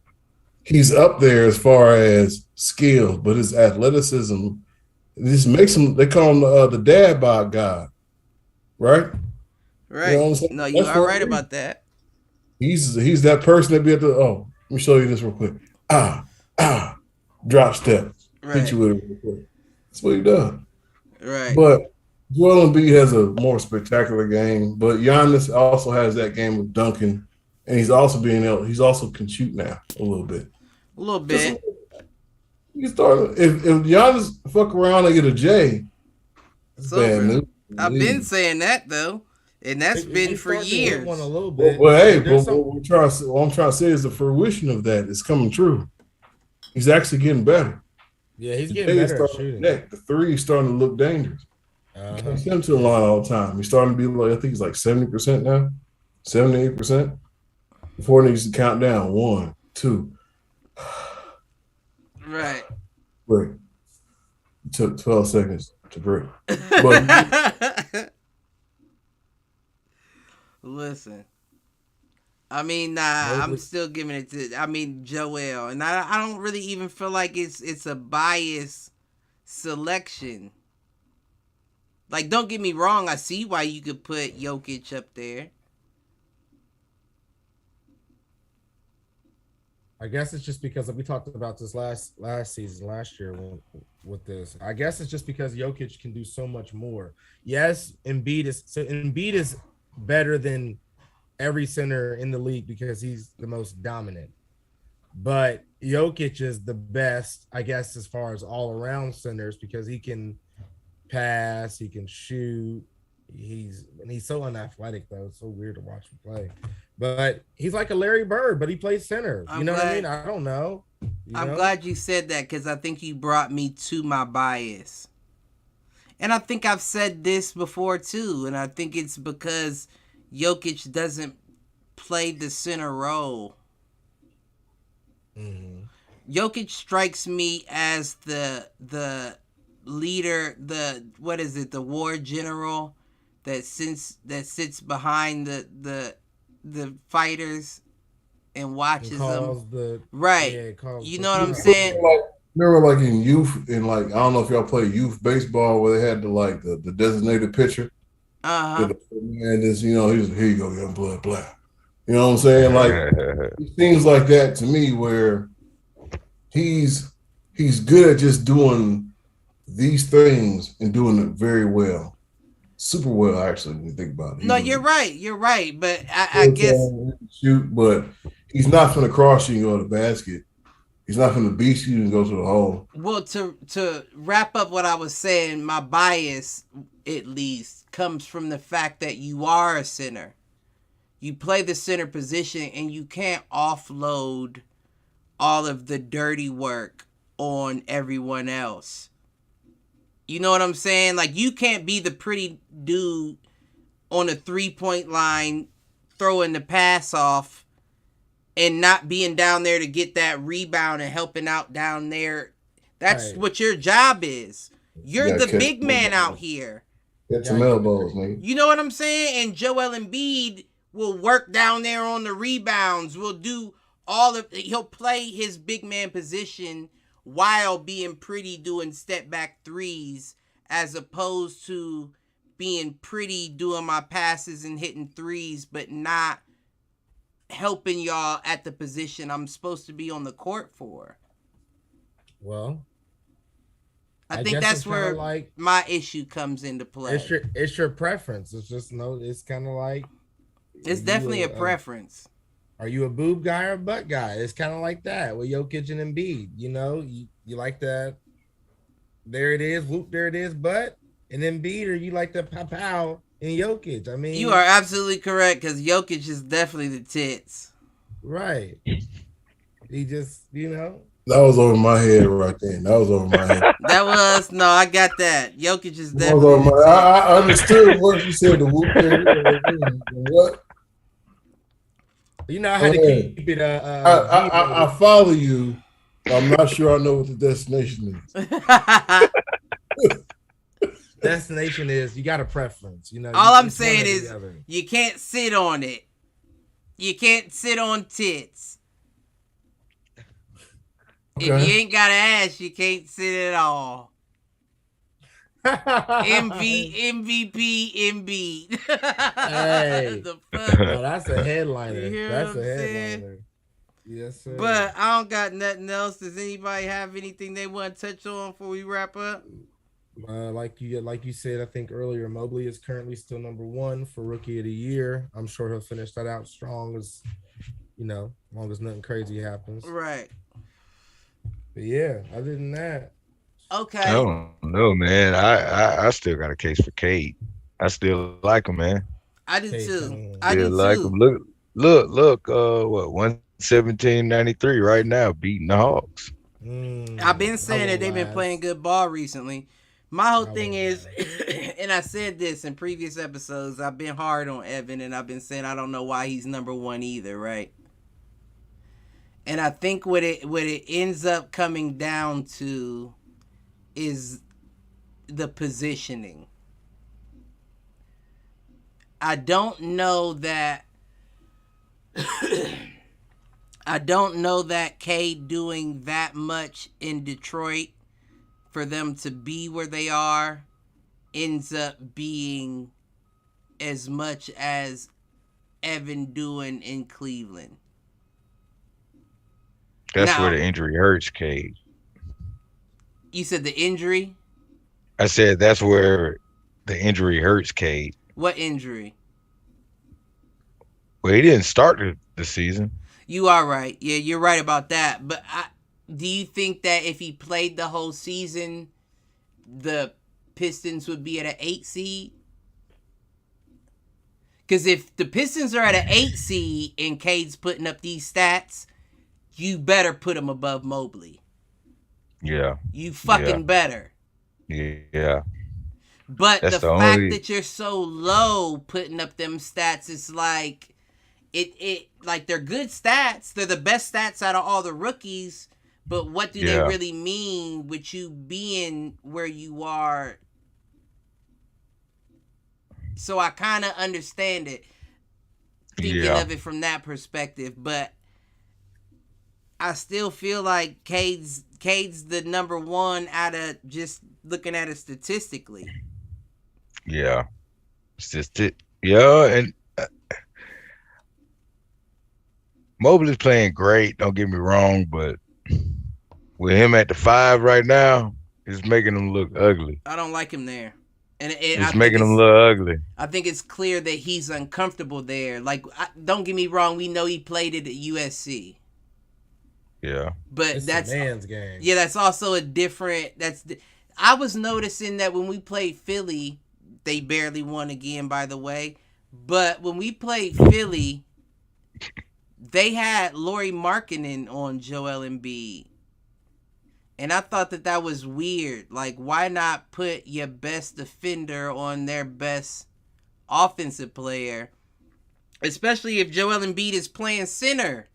he's up there as far as skill, but his athleticism just makes him, they call him the dad bod god, right? Right. You know what I'm saying? No, you are right about that. He's that person that be at the, let me show you this real quick. Drop step. Right. Hit you with it real quick. That's what he does. Right. But Joel Embiid has a more spectacular game, but Giannis also has that game with dunking, and he's also can shoot now a little bit. A little bit. You start if Giannis fuck around and get a J, it's bad over. news. I've been saying that though, and that's been for years. One a little bit. Well, hey, what I'm trying to say is the fruition of that is coming true. He's actually getting better. Yeah, he's getting better at shooting. The three is starting to look dangerous. He's getting to the line all the time. He's starting to be like, I think he's like 70% now, 78%. Before he needs to count down 1, 2. Right. Break. It took 12 seconds to break. But listen, I mean, I'm still giving it to, Joel. And I don't really even feel like it's a biased selection. Like, don't get me wrong. I see why you could put Jokic up there. I guess it's just because we talked about this last year with this. I guess it's just because Jokic can do so much more. Yes, Embiid is better than every center in the league because he's the most dominant. But Jokic is the best, I guess, as far as all-around centers because he can pass, he can shoot. He's so unathletic though. It's so weird to watch him play. But he's like a Larry Bird, but he plays center. What I mean? I don't know. I'm glad you said that because I think you brought me to my bias. And I think I've said this before too, and I think it's because Jokic doesn't play the center role. Mm-hmm. Jokic strikes me as the leader, the war general that sits behind the fighters and watches them. Right. Yeah, you know what I'm saying? Remember, like in youth, in like I don't know if y'all play youth baseball where they had the designated pitcher. The man is, he's here you go, young blood, blah. You know what I'm saying? Like it seems like that to me, where he's good at just doing these things and doing it very well, super well, actually. When you think about it. No, you're right. But I guess shoot, but he's not from the cross you and go to the basket. He's not from the beach you and go to the hole. Well, to wrap up what I was saying, my bias at least comes from the fact that you are a center. You play the center position and you can't offload all of the dirty work on everyone else. You know what I'm saying? Like, you can't be the pretty dude on a 3-point line throwing the pass off and not being down there to get that rebound and helping out down there. That's right. What your job is. You're the big man out here. Get some elbows, man. You know what I'm saying? And Joel Embiid will work down there on the rebounds. Will do he'll play his big man position while being pretty doing step back threes, as opposed to being pretty doing my passes and hitting threes, but not helping y'all at the position I'm supposed to be on the court for. Well, I think that's where like, my issue comes into play. It's your preference. It's just it's kind of like it's definitely a preference. Are you a boob guy or a butt guy? It's kind of like that with Jokic and Embiid. You like that. There it is, whoop, there it is, butt, and Embiid, or you like the pow and Jokic. I mean, you are absolutely correct, because Jokic is definitely the tits. Right. He just, That was over my head right then. That was over my head. I got that. Jokic is definitely. I understood what you said. The whoop there. What? I had to keep it. I follow you. I'm not sure I know what the destination is. Destination is you got a preference. All I'm saying is you can't sit on it. You can't sit on tits. Okay. If you ain't got an ass, you can't sit at all. MVP, Embiid. Hey, the fuck? No, that's a headliner. That's a headliner. Yes, sir. But I don't got nothing else. Does anybody have anything they want to touch on before we wrap up? Like you said, I think earlier, Mobley is currently still number 1 for Rookie of the Year. I'm sure he'll finish that out strong as long as nothing crazy happens. Right. But yeah, other than that. Okay. I don't know, man. I still got a case for Cade. I still like him, man. I do too. I do like him. Look. What 117.93 right now, beating the Hawks. I've been saying that they've been playing good ball recently. My whole thing is, and I said this in previous episodes, I've been hard on Evan, and I've been saying I don't know why he's number 1 either, right? And I think what it ends up coming down to is the positioning. I don't know that Cade doing that much in Detroit for them to be where they are ends up being as much as Evan doing in Cleveland. That's where the injury hurts Cade. You said the injury? I said that's where the injury hurts Cade. What injury? Well, he didn't start the season. You are right. Yeah, you're right about that. But do you think that if he played the whole season, the Pistons would be at an 8 seed? Because if the Pistons are at an 8 seed and Cade's putting up these stats, you better put him above Mobley. Yeah. You fucking better. Yeah. But the fact that you're so low putting up them stats is like it like they're good stats. They're the best stats out of all the rookies, But what do they really mean with you being where you are? So I kind of understand it, thinking of it from that perspective. But I still feel like Cade's the number one out of just looking at it statistically. Yeah. It's just it. Yeah, and Mobley's playing great, don't get me wrong, but with him at the 5 right now, it's making him look ugly. I don't like him there. And it's making him look ugly. I think it's clear that he's uncomfortable there. Like, don't get me wrong, we know he played it at USC. Yeah. But it's that's a man's game. Yeah, that's also a different. I was noticing that when we played Philly, they barely won again, by the way. But when we played Philly, they had Lauri Markkanen on Joel Embiid. And I thought that was weird. Like, why not put your best defender on their best offensive player? Especially if Joel Embiid is playing center.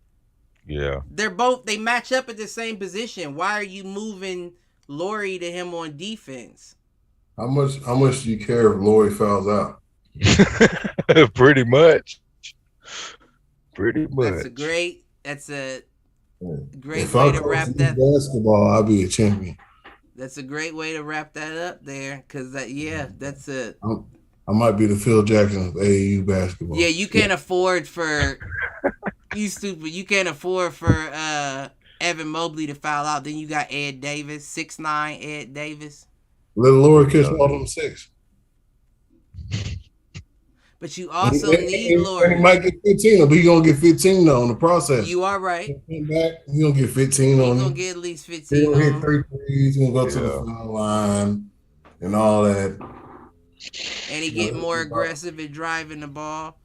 Yeah. They match up at the same position. Why are you moving Lauri to him on defense? How much do you care if Lauri fouls out? Pretty much. That's a great if way to wrap that. Basketball, I'll be a champion. That's a great way to wrap that up there, because that's a. I might be the Phil Jackson of AAU basketball. Yeah, you can't afford for you stupid. You can't afford for Evan Mobley to foul out. Then you got Ed Davis, 6'9" Ed Davis. Let Lauri catch all them 6. But you also need Lauri. He might get 15, but he's going to get 15 though in the process. You are right. He's going to get 15 on him. He's going to get at least 15 He's going to hit 3 threes. He's going to go to the foul line and all that. And he get more aggressive at driving the ball.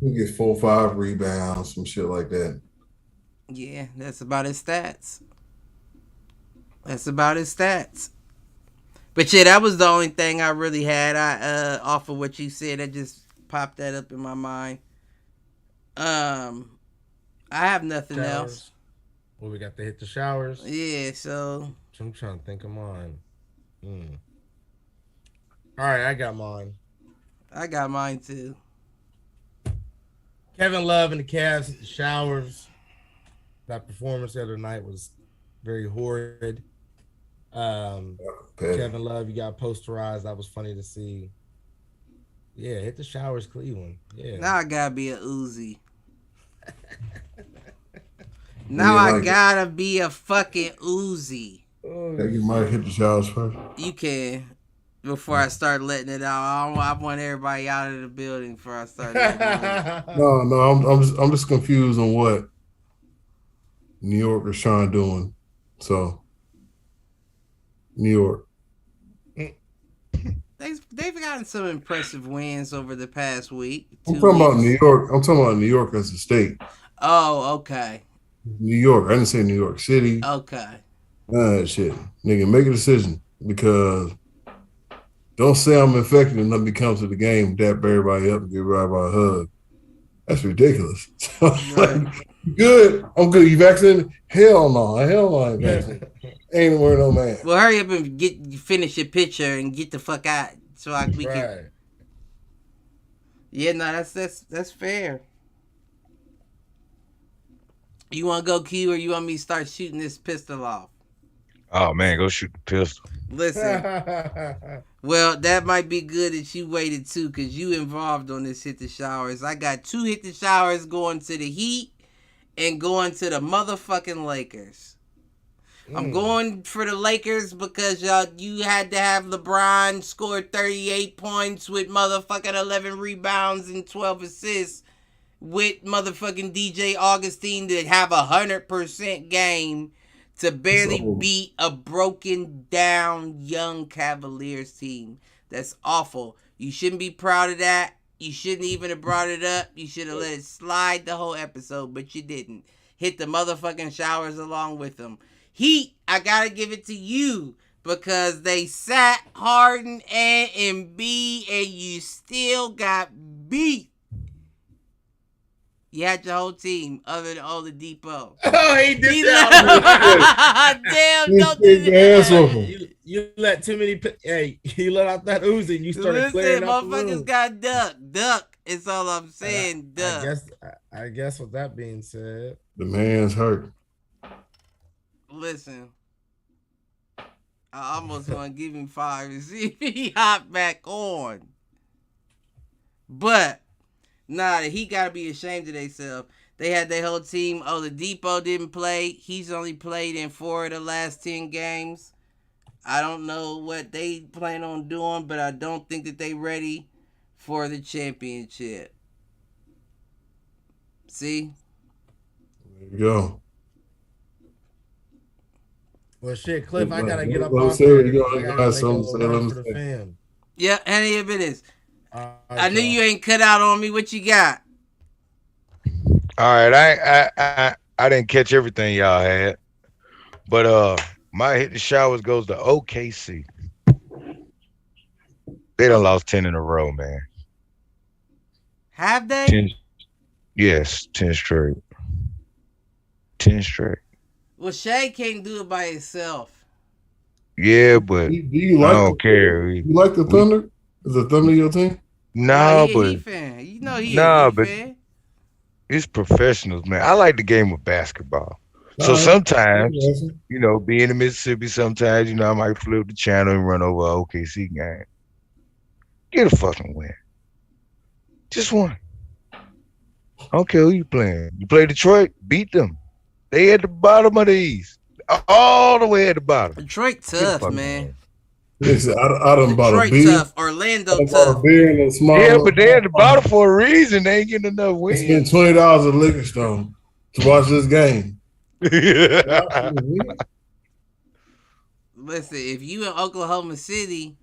He gets 4 or 5 rebounds, some shit like that. Yeah, that's about his stats. But yeah, that was the only thing I really had. Off of what you said, I just popped that up in my mind. I have nothing else. Well, we got to hit the showers. Yeah, so I'm trying to think of mine. All right, I got mine. I got mine too. Kevin Love and the Cavs hit the showers. That performance the other night was very horrid. Kevin Love, you got posterized. That was funny to see. Yeah, hit the showers, Cleveland. Yeah. Now I gotta be a Uzi. Now I gotta be a fucking Uzi. You might hit the showers first. You can. Before I start letting it out, I want everybody out of the building before I start letting it out. No, I'm just confused on what New York is trying to do. So, New York. They've gotten some impressive wins over the past week. I'm talking about New York. I'm talking about New York as a state. Oh, okay. New York. I didn't say New York City. Okay. Shit. Nigga, make a decision, because don't say I'm infected and let me come to the game, dap everybody up and give everybody a hug. That's ridiculous. Right. Good. I'm good. You vaccinated? Hell no. I ain't vaccinated. Ain't worried no man. Well, hurry up and finish your picture and get the fuck out so we can. Yeah, no, that's fair. You want to go, Q, or you want me to start shooting this pistol off? Oh man, go shoot the pistol. Listen. Well, that might be good that you waited too, because you involved on this hit the showers. I got 2 hit the showers going to the Heat and going to the motherfucking Lakers. I'm going for the Lakers because you had to have LeBron score 38 points with motherfucking 11 rebounds and 12 assists with motherfucking DJ Augustine to have 100% game to barely beat a broken down young Cavaliers team. That's awful. You shouldn't be proud of that. You shouldn't even have brought it up. You should have let it slide the whole episode, but you didn't. Hit the motherfucking showers along with them. Heat, I gotta give it to you because they sat Harden and Embiid and you still got beat. You had your whole team other than Oladipo. Oh, he did He that. Damn, He don't do kicked the ass off that. him. You let too many. Hey, you let out that Uzi and you started Listen, clearing out the motherfuckers room. got duck. It's all I'm saying, duck. I guess with that being said, The man's hurt. Listen, I almost want to give him 5 and see if he hop back on. But, nah, he got to be ashamed of themselves. They had their whole team. Oladipo didn't play. He's only played in 4 of the last 10 games. I don't know what they plan on doing, but I don't think that they ready for the championship. See? There you go. well, shit, Cliff, I gotta get up Well, off say here. it, you I gotta gotta have make a something little to say, run let for me the say. fam. Yeah, any of it is. All right, I knew y'all. you ain't cut out on me. What you got? All right, I didn't catch everything y'all had, but my hit the showers goes to OKC. They done lost 10 in a row, man. Have they? 10, yes, 10 straight. 10 straight. Well, Shay can't do it by himself. Yeah, but Do you I like don't care. you like the Thunder? Is the Thunder your team? Nah, No, he a but Heat fan. You know he a nah, Heat but fan. it's professionals, man. I like the game of basketball. So All right. sometimes, Listen. being in Mississippi, sometimes, I might flip the channel and run over an OKC game. Get a fucking win. Just one. I don't care who you playing. You play Detroit, beat them. They at the bottom of the East. All the way at the bottom. Detroit Get a tough, fucking man. win. Listen, I done bought a Detroit beer. tough. Orlando I bought a tough. beer and a small. Yeah, but they at the bottom for a reason. They ain't getting enough I spent wins. $20 at liquor store to watch this game. Listen, if you in Oklahoma City,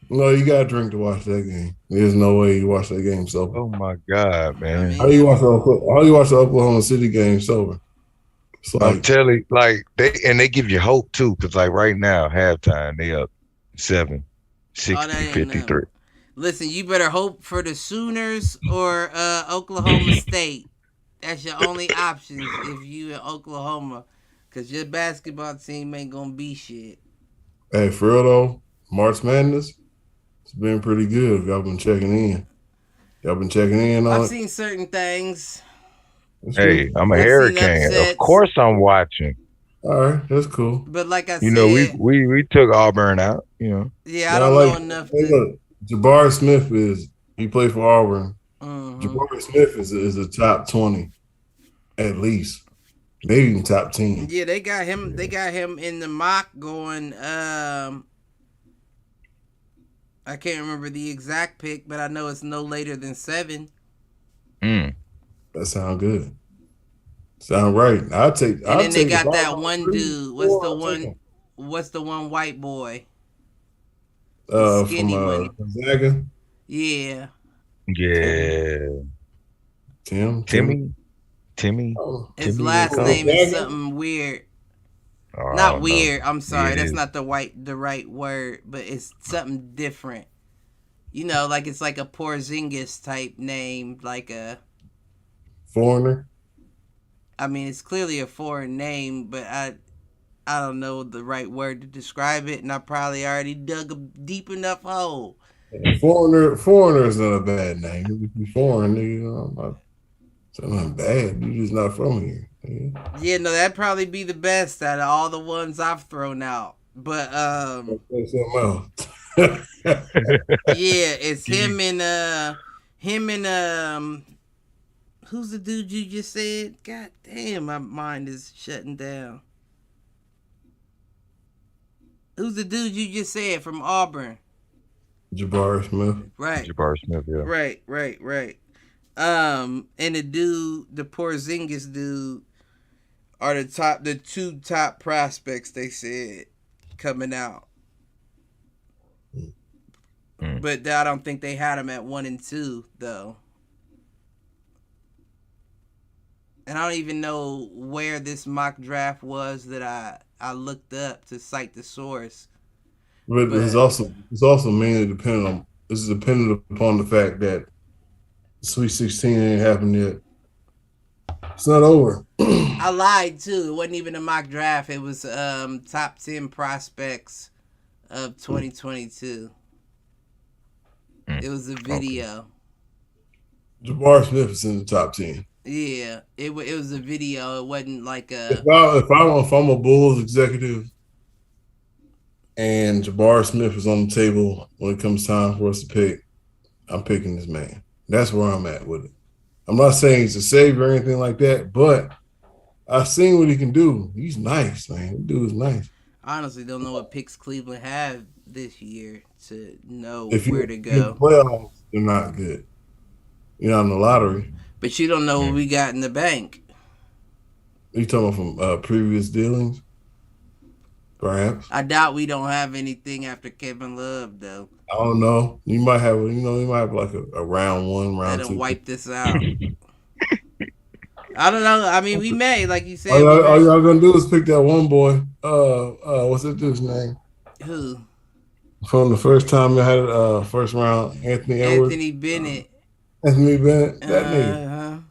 No, you gotta drink to watch that game. There's no way you watch that game sober. Oh my God, man. mean- How you watch the Oklahoma City game sober? It's I'm like telling you, they give you hope too, because like right now, halftime, they up 7, 60, that ain't 53. listen, you better hope for the Sooners or Oklahoma State. That's your only options if you in Oklahoma, because your basketball team ain't gonna be shit. hey, for real though, March Madness, it's been pretty good. If y'all been checking in. Y'all been checking in on I've it? seen certain things. That's Hey, good. I'm a I've seen Hurricane. upsets. Of course I'm watching. All right, that's cool. But like I You know, said, we took Auburn out, yeah, I don't know enough hey, to. look, Jabari Smith he played for Auburn. Mhm. Jabari Smith is a top 20 at least. Maybe even top 10. Yeah, they got him. They got him in the mock going. I can't remember the exact pick, but I know it's no later than 7. Mm. That sound good. Sound right. I'll take. And then they take got the that ball. one 3, dude. 4, I'll take him. What's the one white boy? The From skinny one. Gonzaga. Yeah. Yeah. Timmy. Timmy. His Timmy last Gonzaga. name is something weird. Oh, Not no. weird. I'm sorry. Yeah, That's it not the right word, but it's something different. You know, like it's like a Porzingis type name, like a. Foreigner. I mean, it's clearly a foreign name, but I don't know the right word to describe it, and I probably already dug a deep enough hole. Foreigner is not a bad name. You be foreign, nigga. Something bad. You just not from here. Nigga. Yeah, no, that'd probably be the best out of all the ones I've thrown out. But Say something else. yeah, it's him and who's the dude you just said? God damn, my mind is shutting down. Who's the dude you just said from Auburn? Jabari Smith. Right. Jabari Smith, yeah. Right. And the Porzingis dude are the 2 top prospects they said coming out. Mm. But I don't think they had them at 1 and 2 though. And I don't even know where this mock draft was that I looked up to cite the source. But it's also mainly dependent upon the fact that Sweet 16 ain't happened yet. It's not over. I lied too. It wasn't even a mock draft. It was top 10 prospects of 2022. It was a video. Jabbar Smith is in the top 10. Yeah, it was a video. It wasn't like a. If I'm a Bulls executive and Jabbar Smith is on the table when it comes time for us to pick, I'm picking this man. That's where I'm at with it. I'm not saying he's a savior or anything like that, but I've seen what he can do. He's nice, man. The dude is nice. I honestly don't know what picks Cleveland have this year to know If where to go. The playoffs, they're not good. You're not in the lottery. But you don't know what we got in the bank. Are you talking about from previous dealings? Perhaps. I doubt we don't have anything after Kevin Love, though. I don't know. You might have, like a round one, round two. Wipe this out. I don't know. I mean, we may, like you said. All y'all gonna do is pick that one boy. What's that dude's name? Who? From the first time I had first round, Anthony Edwards. Anthony Bennett. Anthony Bennett. That nigga.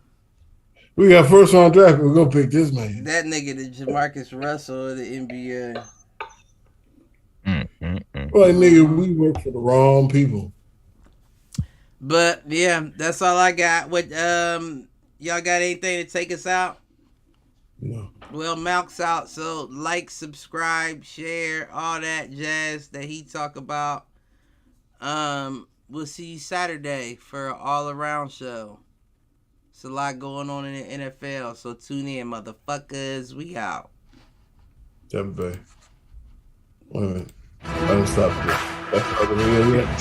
We got first round draft. We're gonna pick this man. That nigga, the Jamarcus Russell of the NBA. Well, nigga, we work for the wrong people. But yeah, that's all I got. What y'all got anything to take us out? No. Well, Malk's out, so like, subscribe, share, all that jazz that he talk about. We'll see you Saturday for an all-around show. It's a lot going on in the NFL, so tune in, motherfuckers. We out. Tampa Bay. Wait a minute. I didn't stop this. That's not the video yet.